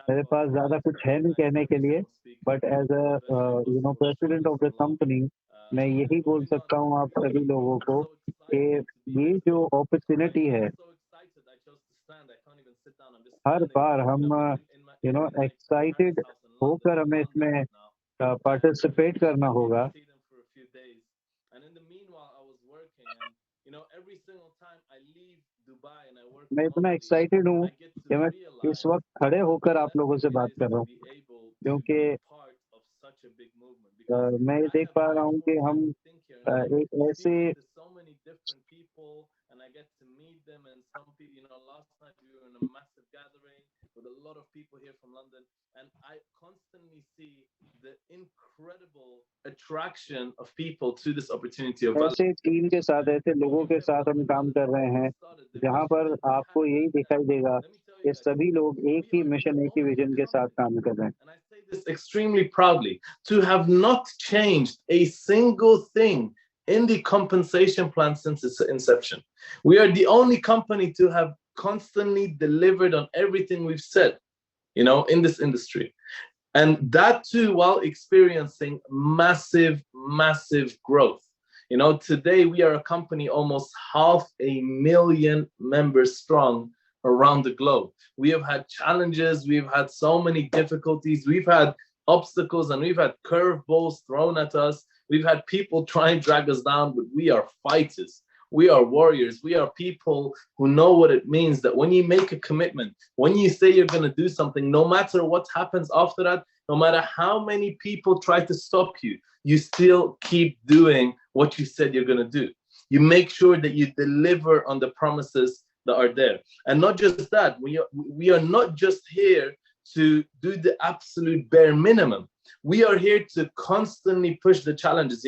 मेरे पास ज़्यादा कुछ है नहीं कहने के लिए, but as a president of the company मैं यही बोल सकता हूँ आप सभी लोगों को कि ये जो अपॉर्चुनिटी है, हर बार हम एक्साइटेड होकर हमें इसमें पार्टिसिपेट करना होगा। मैं इतना एक्साइटेड हूँ कि मैं इस वक्त खड़े होकर आप लोगों से बात कर रहा हूँ, क्योंकि मैं ये देख पा रहा हूँ कि हम एक ऐसे with a lot of people here from London, and I constantly see the incredible attraction of people to this opportunity of ऐसे टीम के साथ, ऐसे लोगों के साथ हम काम कर रहे हैं जहां पर आपको यही दिखाई देगा कि सभी लोग एक ही मिशन, एक ही विजन के साथ काम कर रहे हैं। And I say this extremely proudly, to have not changed a single thing in the compensation plan since its inception. We are the only company to have constantly delivered on everything we've said, in this industry. And that too, while experiencing massive, massive growth. Today we are a company almost 500,000 members strong around the globe. We have had challenges, we've had so many difficulties, we've had obstacles, and we've had curveballs thrown at us. We've had people try and drag us down, but we are fighters. We are warriors. We are people who know what it means that when you make a commitment, when you say you're going to do something, no matter what happens after that, no matter how many people try to stop you, you still keep doing what you said you're going to do. You make sure that you deliver on the promises that are there. And not just that, we are not just here to do the absolute bare minimum. We are here to constantly push the challenges.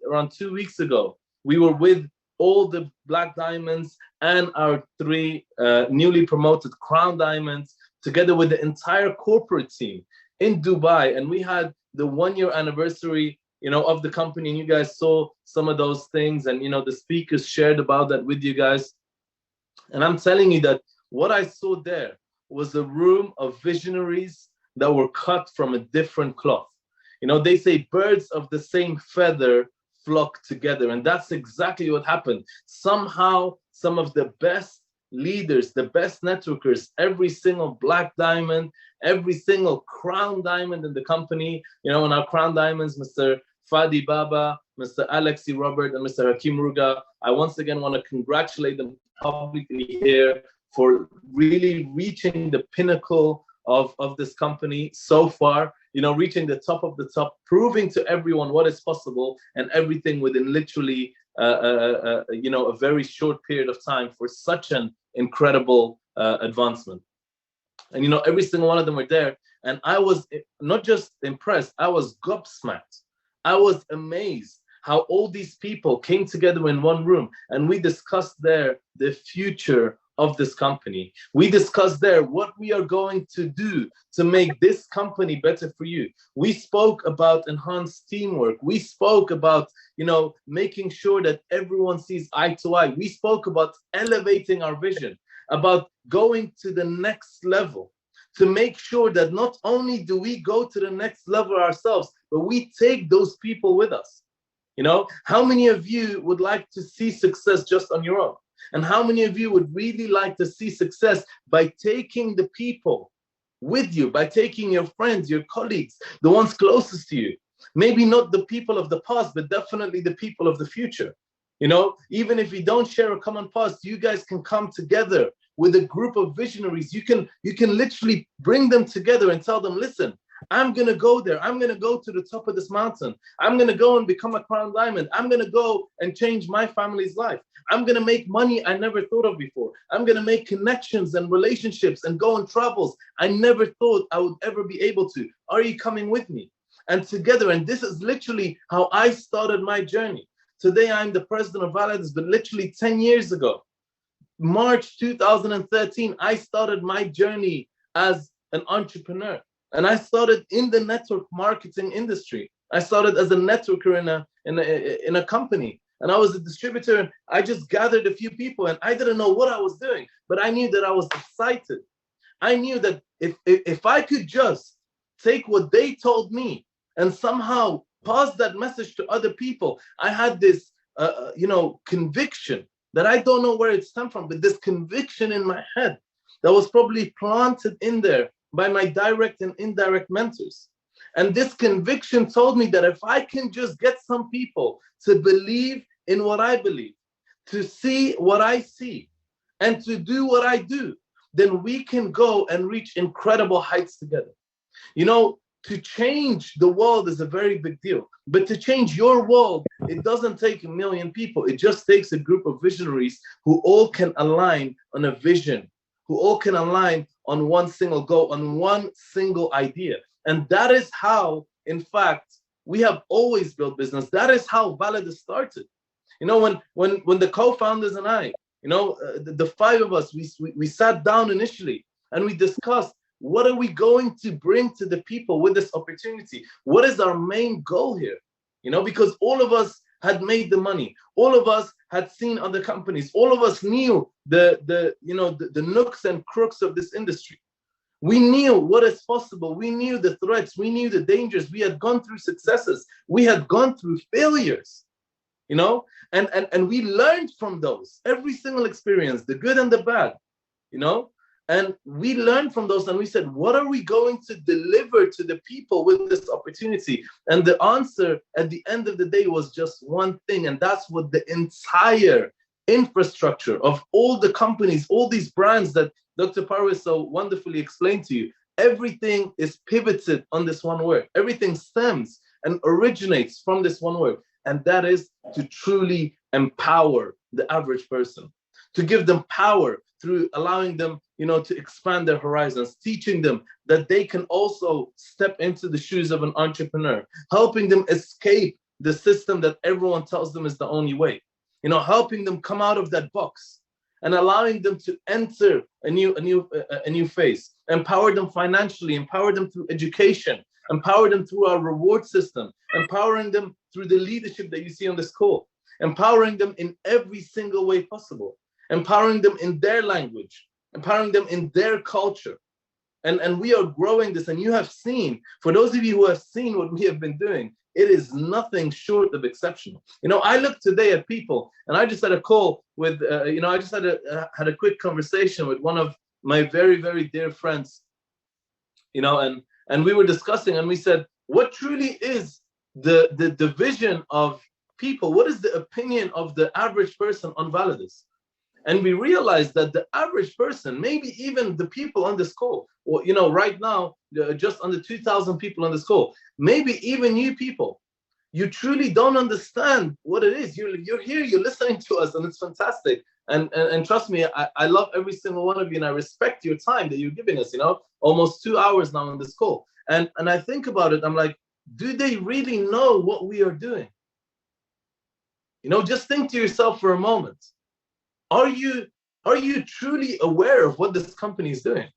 Around 2 weeks ago, we were with all the Black Diamonds and our 3 newly promoted Crown Diamonds, together with the entire corporate team in Dubai. And we had the 1-year anniversary, of the company. And you guys saw some of those things. And, the speakers shared about that with you guys. And I'm telling you that what I saw there was a room of visionaries that were cut from a different cloth. They say birds of the same feather flock together, and that's exactly what happened. Somehow, some of the best leaders, the best networkers, every single Black Diamond, every single crown diamond in the company. You know, and our crown diamonds, Mr. Fadi Baba, Mr. Alexi Robert, and Mr. Hakim Ruga. I once again want to congratulate them publicly here for really reaching the pinnacle of this company so far, you know, reaching the top of the top, proving to everyone what is possible, and everything within literally, you know, a very short period of time for such an incredible advancement. And, you know, every single one of them were there. And I was not just impressed, I was gobsmacked. I was amazed how all these people came together in one room, and we discussed there the future of this company. We discussed there what we are going to do to make this company better for you. We spoke about enhanced teamwork. We spoke about, you know, making sure that everyone sees eye to eye. We spoke about elevating our vision, about going to the next level, to make sure that not only do we go to the next level ourselves, but we take those people with us. You know, how many of you would like to see success just on your own? And how many of you would really like to see success by taking the people with you, by taking your friends, your colleagues, the ones closest to you? Maybe not the people of the past, but definitely the people of the future. You know, even if you don't share a common past, you guys can come together with a group of visionaries. You can literally bring them together and tell them, listen, I'm going to go there. I'm going to go to the top of this mountain. I'm going to go and become a crown diamond. I'm going to go and change my family's life. I'm going to make money I never thought of before. I'm going to make connections and relationships and go on travels I never thought I would ever be able to. Are you coming with me? And together, and this is literally how I started my journey. Today, I'm the president of Validus, but literally 10 years ago, March 2013, I started my journey as an entrepreneur. And I started in the network marketing industry. I started as a networker in a company. And I was a distributor, and I just gathered a few people, and I didn't know what I was doing, but I knew that I was excited. I knew that if I could just take what they told me and somehow pass that message to other people, I had this, you know, conviction that I don't know where it stemmed from, but this conviction in my head that was probably planted in there by my direct and indirect mentors. And this conviction told me that if I can just get some people to believe in what I believe, to see what I see, and to do what I do, then we can go and reach incredible heights together. You know, to change the world is a very big deal. But to change your world, it doesn't take a million people. It just takes a group of visionaries who all can align on a vision, who all can align on one single goal, on one single idea. And that is how, in fact, we have always built business. That is how Validus started. You know, when the co-founders and I, you know, the five of us, we sat down initially and we discussed, what are we going to bring to the people with this opportunity? What is our main goal here? You know, because all of us had made the money. All of us had seen other companies. All of us knew the nooks and crooks of this industry. We knew what is possible. We knew the threats. We knew the dangers. We had gone through successes. We had gone through failures, you know, and we learned from those, every single experience, the good and the bad, you know. And we learned from those, and we said, what are we going to deliver to the people with this opportunity? And the answer at the end of the day was just one thing, and that's what the entire infrastructure of all the companies, all these brands that Dr. Parvez so wonderfully explained to you, everything is pivoted on this one word. Everything stems and originates from this one word, and that is to truly empower the average person, to give them power through allowing them, you know, to expand their horizons, teaching them that they can also step into the shoes of an entrepreneur, helping them escape the system that everyone tells them is the only way, you know, helping them come out of that box and allowing them to enter a new phase, empower them financially, empower them through education, empower them through our reward system, empowering them through the leadership that you see on this call, empowering them in every single way possible, empowering them in their language, empowering them in their culture. And we are growing this, and you have seen, for those of you who have seen what we have been doing, it is nothing short of exceptional. You know, I look today at people, and I just had a call with, you know, I just had a quick conversation with one of my very, very dear friends you know, and we were discussing, and we said, what truly is the vision of people? What is the opinion of the average person on Validus? And we realized that the average person, maybe even the people on this call, or you know, right now, just under 2,000 people on this call, maybe even you people, you truly don't understand what it is. You're here, you're listening to us, and it's fantastic. And trust me, I love every single one of you, and I respect your time that you're giving us, you know, almost 2 hours now on this call. And I think about it, I'm like, do they really know what we are doing? You know, just think to yourself for a moment. Are you truly aware of what this company is doing?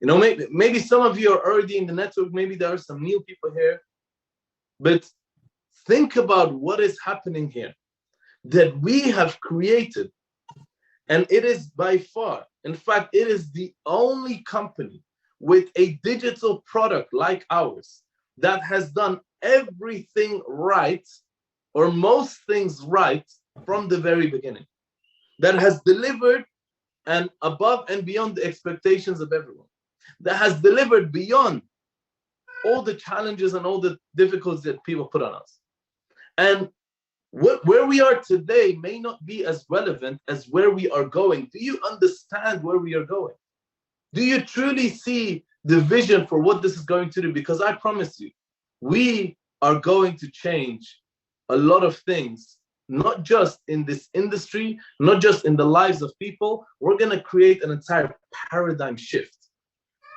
You know, maybe some of you are already in the network, maybe there are some new people here, but think about what is happening here that we have created. And it is by far, in fact, it is the only company with a digital product like ours that has done everything right, or most things right, from the very beginning, that has delivered and above and beyond the expectations of everyone, that has delivered beyond all the challenges and all the difficulties that people put on us. And where we are today may not be as relevant as where we are going. Do you understand where we are going? Do you truly see the vision for what this is going to do? Because I promise you, we are going to change a lot of things, not just in this industry, not just in the lives of people. We're going to create an entire paradigm shift.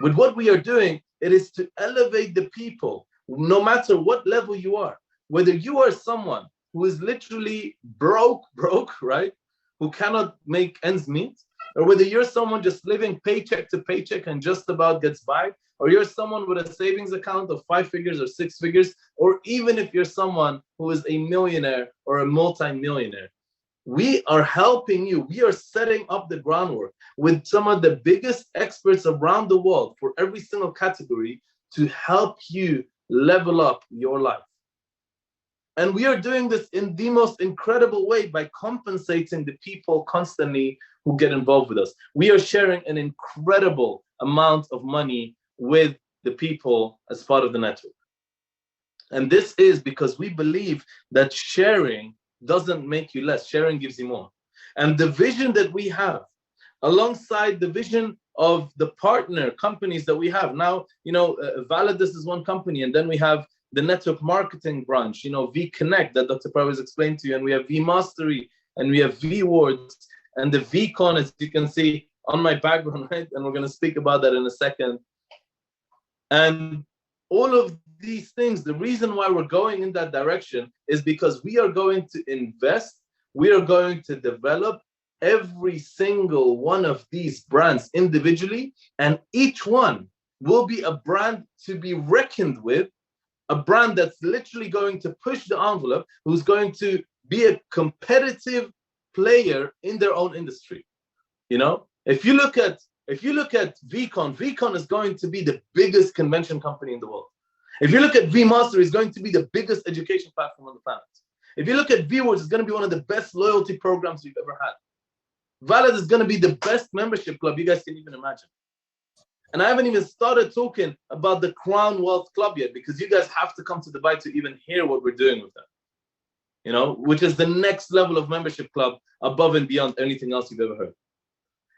With what we are doing, it is to elevate the people, no matter what level you are. Whether you are someone who is literally broke, right? Who cannot make ends meet, or whether you're someone just living paycheck to paycheck and just about gets by, or you're someone with a savings account of 5 figures or 6 figures, or even if you're someone who is a millionaire or a multi-millionaire, we are helping you. We are setting up the groundwork with some of the biggest experts around the world for every single category to help you level up your life. And we are doing this in the most incredible way by compensating the people constantly who get involved with us. We are sharing an incredible amount of money with the people as part of the network. And this is because we believe that sharing doesn't make you less, sharing gives you more. And the vision that we have, alongside the vision of the partner companies that we have now, you know, Validus is one company, and then we have the network marketing branch, you know, V Connect that Dr. Parvez explained to you, and we have V Mastery, and we have V Wards, and the VCon, as you can see on my background, right? And we're going to speak about that in a second. And all of these things, the reason why we're going in that direction is because we are going to invest, we are going to develop every single one of these brands individually, and each one will be a brand to be reckoned with, a brand that's literally going to push the envelope, who's going to be a competitive player in their own industry. You know, if you look at VCon, VCon is going to be the biggest convention company in the world. If you look at VMaster, it's going to be the biggest education platform on the planet. If you look at VWords, it's going to be one of the best loyalty programs we've ever had. Valid is going to be the best membership club you guys can even imagine. And I haven't even started talking about the Crown Wealth Club yet, because you guys have to come to Dubai to even hear what we're doing with that. You know, which is the next level of membership club above and beyond anything else you've ever heard.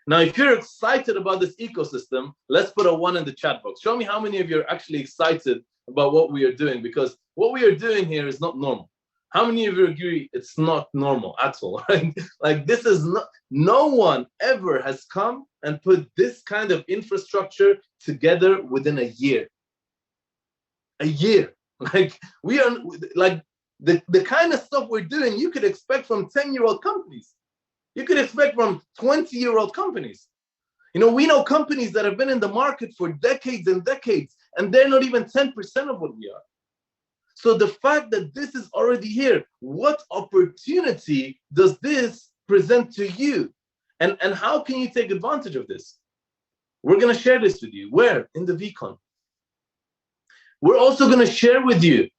Now, if you're excited about this ecosystem, let's put a 1 in the chat box. Show me how many of you are actually excited about what we are doing, because what we are doing here is not normal. How many of you agree it's not normal at all, right? Like, this is not, no one ever has come and put this kind of infrastructure together within a year. A year. Like, we are, like, the kind of stuff we're doing, you could expect from 10-year-old companies. You could expect from 20-year-old companies. You know, we know companies that have been in the market for decades and decades, and they're not even 10% of what we are. So the fact that this is already here, what opportunity does this present to you? And how can you take advantage of this? We're going to share this with you. Where? In the VCon. We're also going to share with you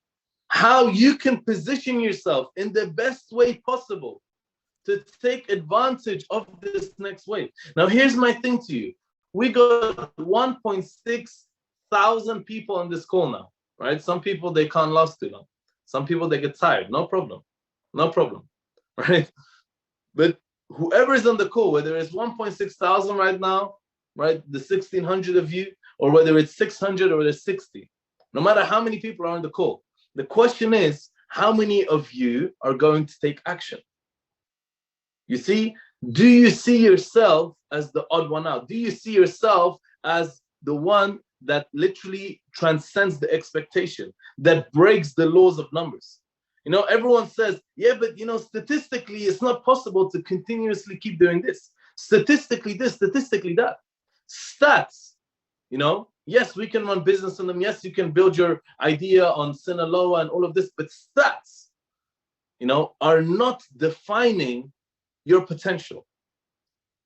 how you can position yourself in the best way possible to take advantage of this next wave. Now, here's my thing to you. We got 1.6 thousand people on this call now, right? Some people, they can't last too long. Some people, they get tired. No problem. No problem, right? But whoever is on the call, whether it's 1.6 thousand right now, right, the 1,600 of you, or whether it's 600 or it's 60, no matter how many people are on the call, the question is, how many of you are going to take action? You see, do you see yourself as the odd one out? Do you see yourself as the one that literally transcends the expectation, that breaks the laws of numbers? You know, everyone says, yeah, but you know, statistically, it's not possible to continuously keep doing this. Statistically this, statistically that. Stats, you know, yes, we can run business on them. Yes, you can build your idea on Sinaloa and all of this, but stats, you know, are not defining your potential.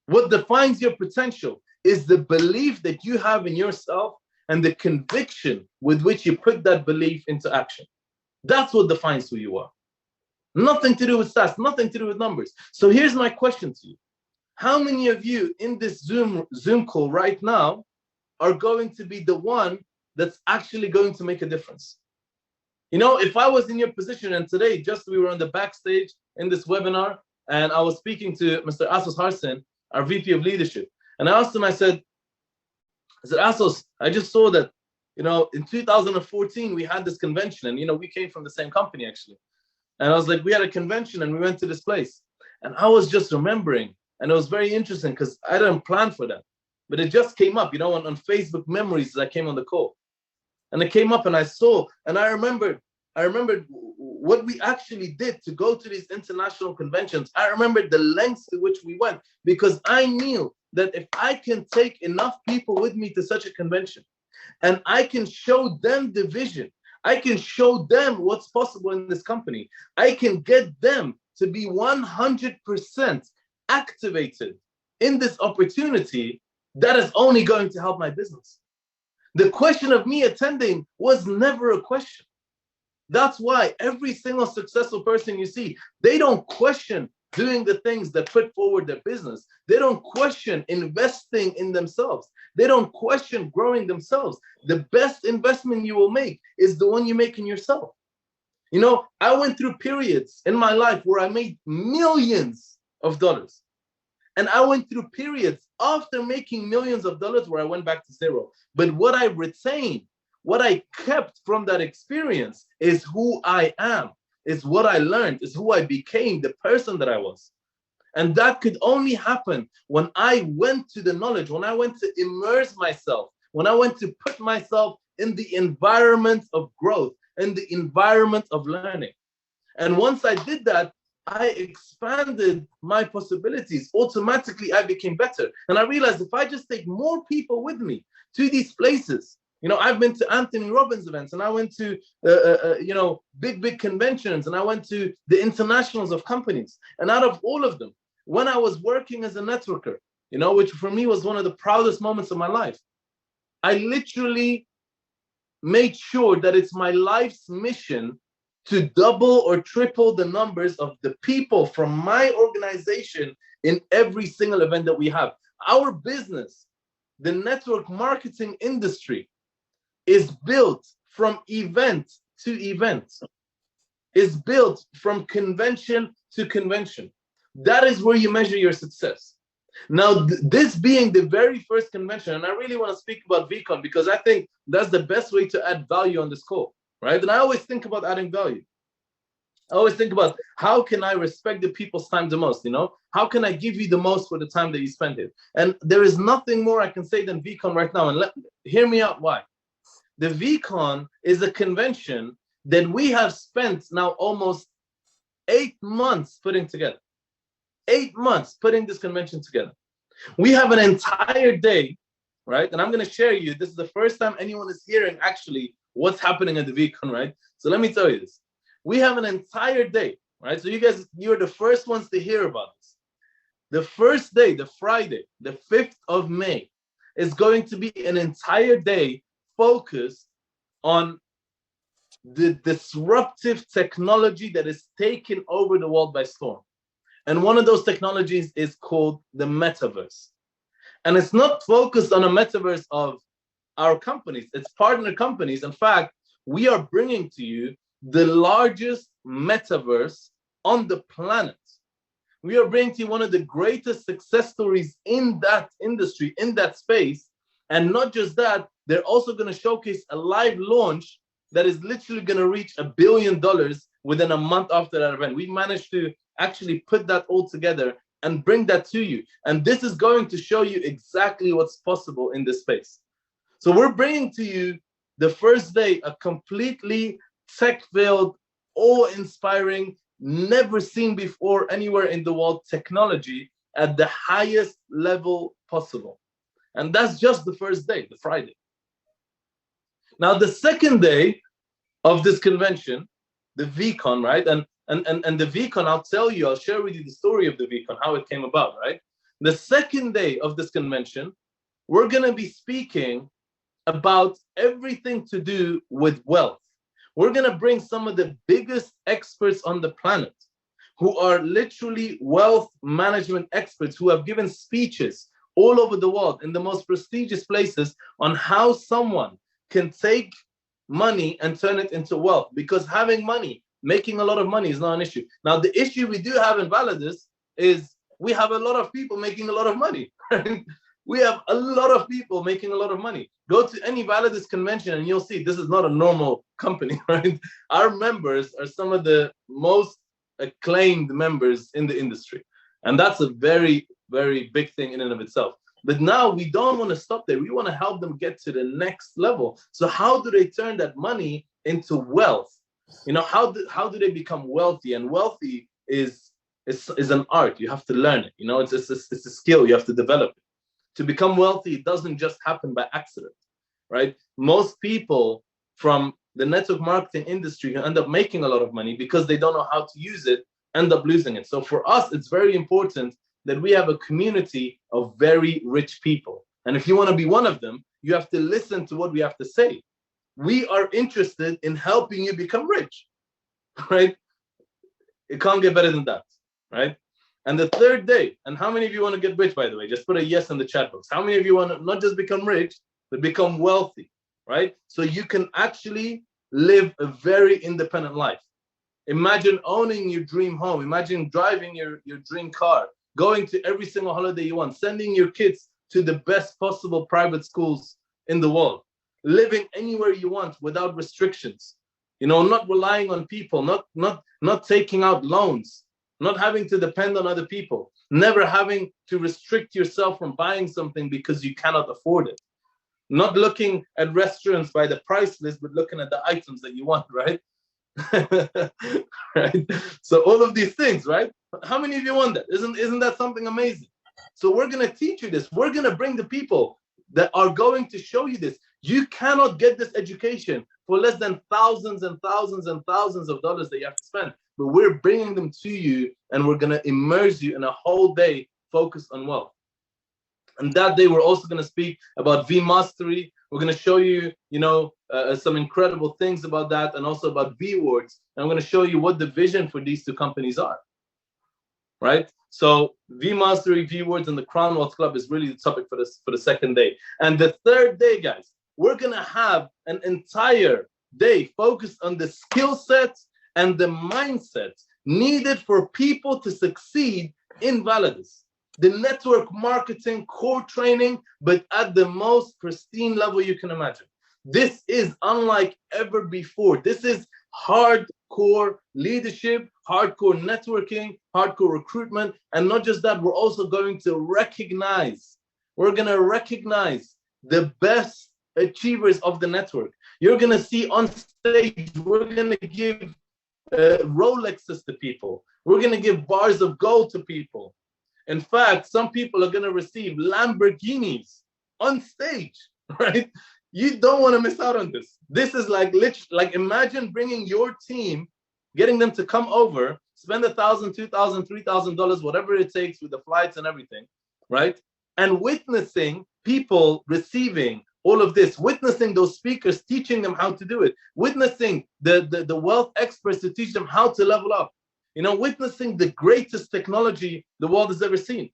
What defines your potential is the belief that you have in yourself and the conviction with which you put that belief into action. That's what defines who you are. Nothing to do with stats, nothing to do with numbers. So here's my question to you. How many of you in this Zoom call right now are going to be the one that's actually going to make a difference? You know, if I was in your position, and today just we were on the backstage in this webinar, and I was speaking to Mr. Assos Harsin, our VP of Leadership, and I asked him, I said, Assos, I just saw that, you know, in 2014, we had this convention, and, you know, we came from the same company, actually. And I was like, we had a convention, and we went to this place. And I was just remembering, and it was very interesting, because I didn't plan for that. But it just came up, you know, on Facebook memories as I came on the call. And it came up, and I saw, and I remembered what we actually did to go to these international conventions. I remembered the lengths to which we went, because I knew that if I can take enough people with me to such a convention, and I can show them the vision, I can show them what's possible in this company, I can get them to be 100% activated in this opportunity, that is only going to help my business. The question of me attending was never a question. That's why every single successful person you see, they don't question doing the things that put forward their business. They don't question investing in themselves. They don't question growing themselves. The best investment you will make is the one you make in yourself. You know, I went through periods in my life where I made millions of dollars. And I went through periods after making millions of dollars where I went back to zero. But what I retained, what I kept from that experience is who I am, is what I learned, is who I became, the person that I was. And that could only happen when I went to the knowledge, when I went to immerse myself, when I went to put myself in the environment of growth, in the environment of learning. And once I did that, I expanded my possibilities. Automatically, I became better. And I realized if I just take more people with me to these places, you know, I've been to Anthony Robbins events, and I went to, you know, big conventions, and I went to the internationals of companies. And out of all of them, when I was working as a networker, you know, which for me was one of the proudest moments of my life, I literally made sure that it's my life's mission to double or triple the numbers of the people from my organization in every single event that we have. Our business, the network marketing industry, is built from event to event, is built from convention to convention. That is where you measure your success. Now, this being the very first convention, and I really want to speak about VCon because I think that's the best way to add value on this call, right? And I always think about adding value. I always think about how can I respect the people's time the most, you know? How can I give you the most for the time that you spend here? And there is nothing more I can say than VCon right now. And hear me out why. The VCon is a convention that we have spent now almost 8 months putting together. 8 months putting this convention together. We have an entire day, right? And I'm going to share you, this is the first time anyone is hearing actually what's happening at the VCon, right? So let me tell you this. We have an entire day, right? So you guys, you're the first ones to hear about this. The first day, the Friday, the 5th of May, is going to be an entire day focused on the disruptive technology that is taking over the world by storm. And one of those technologies is called the metaverse. And it's not focused on a metaverse of our companies, it's partner companies. In fact, we are bringing to you the largest metaverse on the planet. We are bringing to you one of the greatest success stories in that industry, in that space. And not just that, they're also going to showcase a live launch that is literally going to reach $1 billion within a month after that event. We managed to actually put that all together and bring that to you. And this is going to show you exactly what's possible in this space. So we're bringing to you the first day a completely tech-filled, awe-inspiring, never seen before anywhere in the world technology at the highest level possible. And that's just the first day, the Friday. Now, the second day of this convention, the VCon, right? And the VCon, I'll share with you the story of the VCon, how it came about, right? The second day of this convention, we're going to be speaking about everything to do with wealth. We're going to bring some of the biggest experts on the planet who are literally wealth management experts who have given speeches all over the world in the most prestigious places on how someone can take money and turn it into wealth, because having money, making a lot of money is not an issue. Now, the issue we do have in Validus is we have a lot of people making a lot of money. We have a lot of people making a lot of money. Go to any Validus convention and you'll see this is not a normal company, right? Our members are some of the most acclaimed members in the industry. And that's a very, very big thing in and of itself. But now we don't want to stop there. We want to help them get to the next level. So how do they turn that money into wealth? You know, how do they become wealthy? And wealthy is an art. You have to learn it. You know, it's a skill. You have to develop it. To become wealthy, it doesn't just happen by accident, right? Most people from the network marketing industry who end up making a lot of money because they don't know how to use it, end up losing it. So for us, it's very important that we have a community of very rich people. And if you want to be one of them, you have to listen to what we have to say. We are interested in helping you become rich, right? It can't get better than that, right? And the third day, and how many of you want to get rich, by the way? Just put a yes in the chat box. How many of you want to not just become rich, but become wealthy, right? So you can actually live a very independent life. Imagine owning your dream home. Imagine driving your dream car, going to every single holiday you want, sending your kids to the best possible private schools in the world, living anywhere you want without restrictions, you know, not relying on people, not taking out loans, not having to depend on other people, never having to restrict yourself from buying something because you cannot afford it, not looking at restaurants by the price list, but looking at the items that you want, right? Right? So all of these things, right? How many of you want that? Isn't that something amazing? So we're going to teach you this. We're going to bring the people that are going to show you this. You cannot get this education for less than thousands and thousands and thousands of dollars that you have to spend. But we're bringing them to you, and we're going to immerse you in a whole day focused on wealth. And that day, we're also going to speak about V-Mastery. We're going to show you, you know, some incredible things about that, and also about V-Words. And I'm going to show you what the vision for these two companies are, right? So V-Mastery, V-Words, and the Crown Wealth Club is really the topic for the second day. And the third day, guys, we're going to have an entire day focused on the skill sets and the mindset needed for people to succeed in Validus. The network marketing core training, but at the most pristine level you can imagine. This is unlike ever before. This is hardcore leadership, hardcore networking, hardcore recruitment. And not just that, we're also going to recognize the best achievers of the network. You're going to see on stage, we're going to give Rolexes to people. We're going to give bars of gold to people. In fact, some people are going to receive Lamborghinis on stage, right? You don't want to miss out on this. This is like imagine bringing your team, getting them to come over, spend $1,000, $2,000, $3,000, whatever it takes with the flights and everything, right? And witnessing people receiving all of this, witnessing those speakers teaching them how to do it, witnessing the wealth experts to teach them how to level up, you know, witnessing the greatest technology the world has ever seen.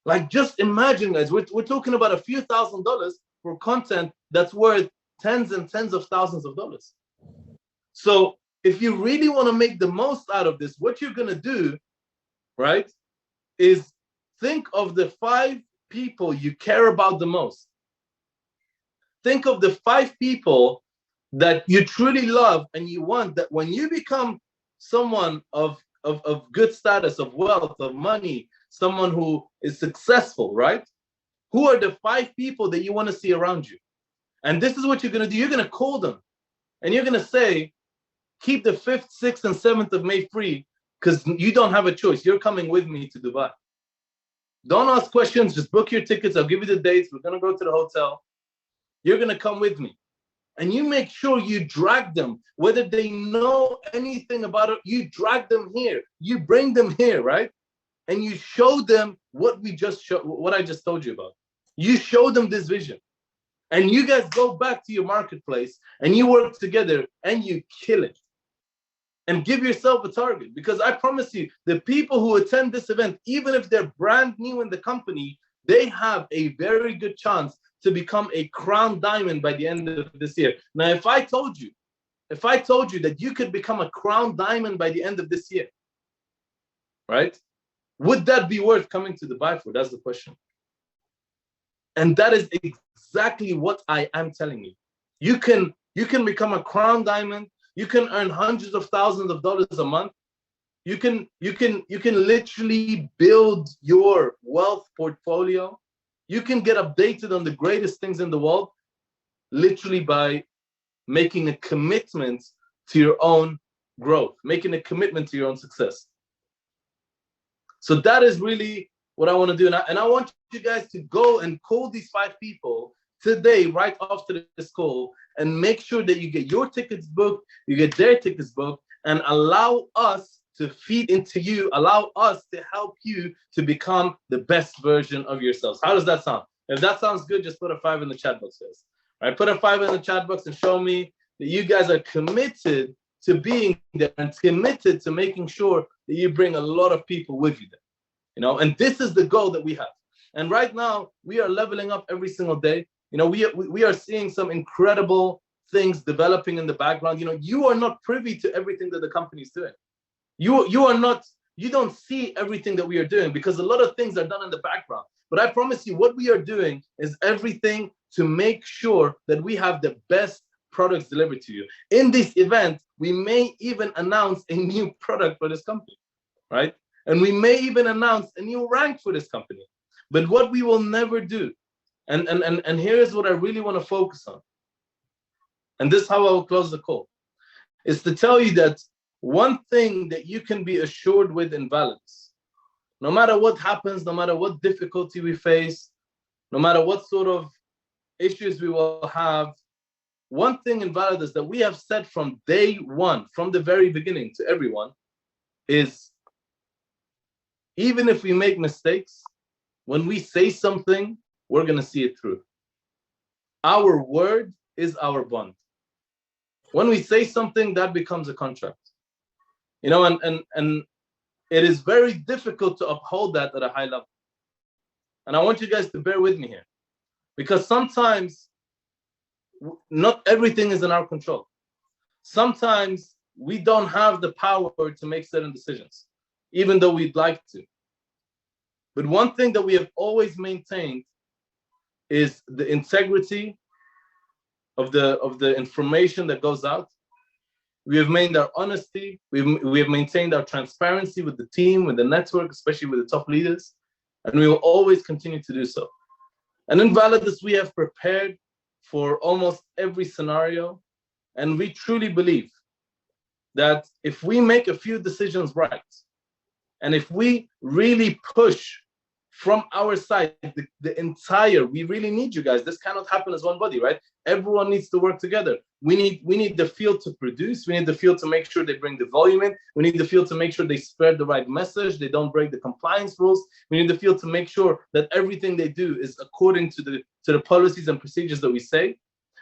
Like, just imagine, guys, we're talking about a few $1,000s for content that's worth tens and tens of thousands of dollars. So if you really want to make the most out of this, what you're going to do, right, is think of the 5 people you care about the most. Think of the 5 people that you truly love, and you want that when you become someone of good status, of wealth, of money, someone who is successful, right? Who are the 5 people that you want to see around you? And this is what you're going to do. You're going to call them and you're going to say, keep the 5th, 6th, and 7th of May free, because you don't have a choice. You're coming with me to Dubai. Don't ask questions. Just book your tickets. I'll give you the dates. We're going to go to the hotel. You're going to come with me. And you make sure you drag them, whether they know anything about it, you drag them here. You bring them here, right? And you show them what I just told you about. You show them this vision. And you guys go back to your marketplace and you work together and you kill it. And give yourself a target, because I promise you, the people who attend this event, even if they're brand new in the company, they have a very good chance to become a crown diamond by the end of this year. Now, if I told you that you could become a crown diamond by the end of this year, right? Would that be worth coming to Dubai for? That's the question. And that is exactly what I am telling you. You can become a crown diamond. You can earn hundreds of thousands of dollars a month. You can literally build your wealth portfolio. You can get updated on the greatest things in the world, literally by making a commitment to your own growth, making a commitment to your own success. So that is really what I want to do. And I want you guys to go and call these 5 people today, right after this call, and make sure that you get your tickets booked, you get their tickets booked, and allow us to feed into you, allow us to help you to become the best version of yourselves. How does that sound? If that sounds good, just put a 5 in the chat box, guys. All right, put a 5 in the chat box and show me that you guys are committed to being there and committed to making sure that you bring a lot of people with you there. You know, and this is the goal that we have. And right now, we are leveling up every single day. You know, we are seeing some incredible things developing in the background. You know, you are not privy to everything that the company is doing. You don't see everything that we are doing, because a lot of things are done in the background. But I promise you, what we are doing is everything to make sure that we have the best products delivered to you. In this event, we may even announce a new product for this company, right? And we may even announce a new rank for this company. But what we will never do, and here's what I really want to focus on, and this is how I will close the call, is to tell you that one thing that you can be assured with in Validus, no matter what happens, no matter what difficulty we face, no matter what sort of issues we will have, one thing in Validus that we have said from day one, from the very beginning to everyone, is even if we make mistakes, when we say something, we're going to see it through. Our word is our bond. When we say something, that becomes a contract. You know, and it is very difficult to uphold that at a high level. And I want you guys to bear with me here, because sometimes not everything is in our control. Sometimes we don't have the power to make certain decisions, even though we'd like to. But one thing that we have always maintained is the integrity of the information that goes out. We have maintained our honesty. We have maintained our transparency with the team, with the network, especially with the top leaders, and we will always continue to do so. And in Validus, we have prepared for almost every scenario, and we truly believe that if we make a few decisions right, and if we really push from our side, we really need you guys. This cannot happen as one body, right? Everyone needs to work together. We need the field to produce. We need the field to make sure they bring the volume in. We need the field to make sure they spread the right message. They don't break the compliance rules. We need the field to make sure that everything they do is according to the policies and procedures that we say.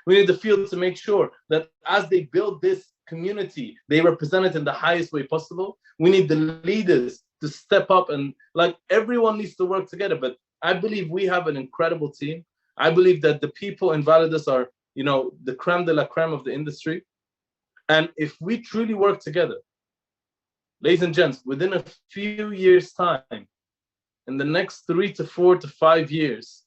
We need the field to make sure that as they build this community, they represent it in the highest way possible. We need the leaders to step up, and like everyone needs to work together. But I believe we have an incredible team. I believe that the people in Validus are, the creme de la creme of the industry. And if we truly work together, ladies and gents, within a few years' time, in the next 3 to 4 to 5 years,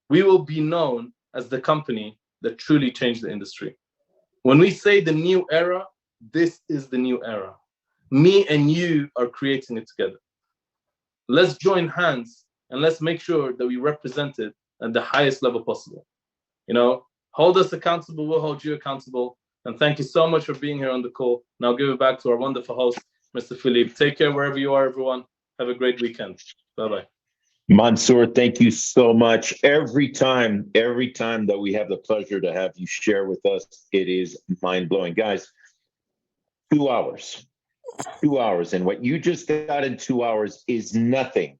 we will be known as the company that truly changed the industry. When we say the new era, this is the new era. Me and you are creating it together. Let's join hands and let's make sure that we represent it at the highest level possible. Hold us accountable, we'll hold you accountable. And thank you so much for being here on the call. Now give it back to our wonderful host, Mr. Philippe. Take care wherever you are, everyone. Have a great weekend. Bye-bye. Mansour, thank you so much. Every time that we have the pleasure to have you share with us, it is mind-blowing. Guys, 2 hours. 2 hours. And what you just got in 2 hours is nothing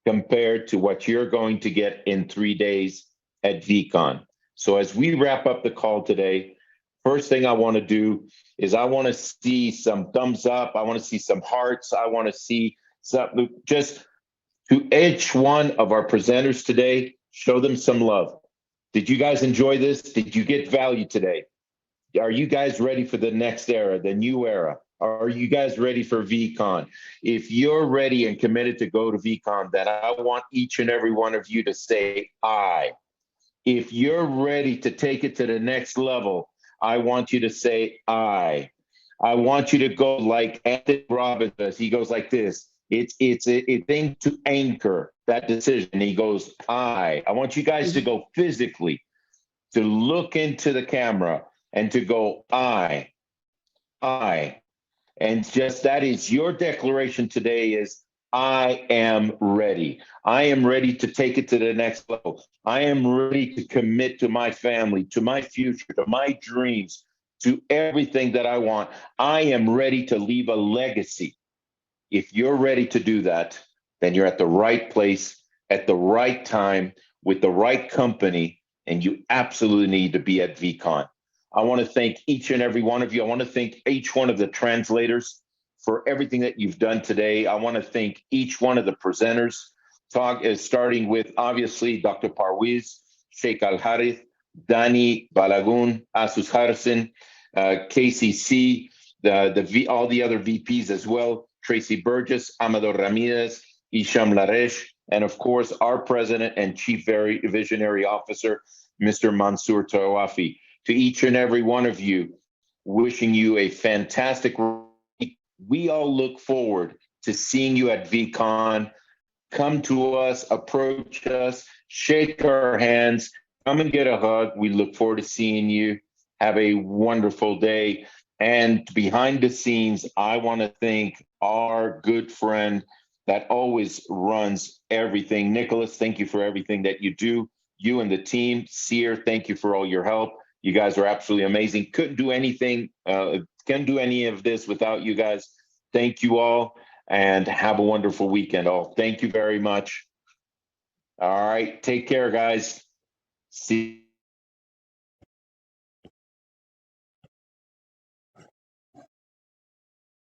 compared to what you're going to get in 3 days at VCon. So as we wrap up the call today, first thing I want to do is I want to see some thumbs up. I want to see some hearts. I want to see some, just to each one of our presenters today, show them some love. Did you guys enjoy this? Did you get value today? Are you guys ready for the next era, the new era? Are you guys ready for VCon? If you're ready and committed to go to VCon, then I want each and every one of you to say I. If you're ready to take it to the next level, I want you to say I. I want you to go like Anthony Robbins does. He goes like this. It's a thing to anchor that decision. He goes, I. I want you guys to go physically, to look into the camera and to go, I. And just that is your declaration today is, I am ready. I am ready to take it to the next level. I am ready to commit to my family, to my future, to my dreams, to everything that I want. I am ready to leave a legacy. If you're ready to do that, then you're at the right place at the right time with the right company, and you absolutely need to be at VCon. I want to thank each and every one of you. I want to thank each one of the translators for everything that you've done today. I want to thank each one of the presenters, starting with, obviously, Dr. Parwiz, Sheikh Al-Harith, Dani Balagun, Asus Harrison, KCC, all the other VPs as well, Tracy Burgess, Amador Ramirez, Isham Laresh, and of course, our president and chief visionary officer, Mr. Mansour Tawafi. To each and every one of you, wishing you a fantastic week. We all look forward to seeing you at VCon. Come to us, approach us, shake our hands, come and get a hug. We look forward to seeing you. Have a wonderful day. And behind the scenes, I want to thank our good friend that always runs everything. Nicholas, thank you for everything that you do. You and the team. Seer, thank you for all your help. You guys are absolutely amazing. Couldn't do anything, can't do any of this without you guys. Thank you all, and have a wonderful weekend all. Thank you very much. All right, take care, guys. See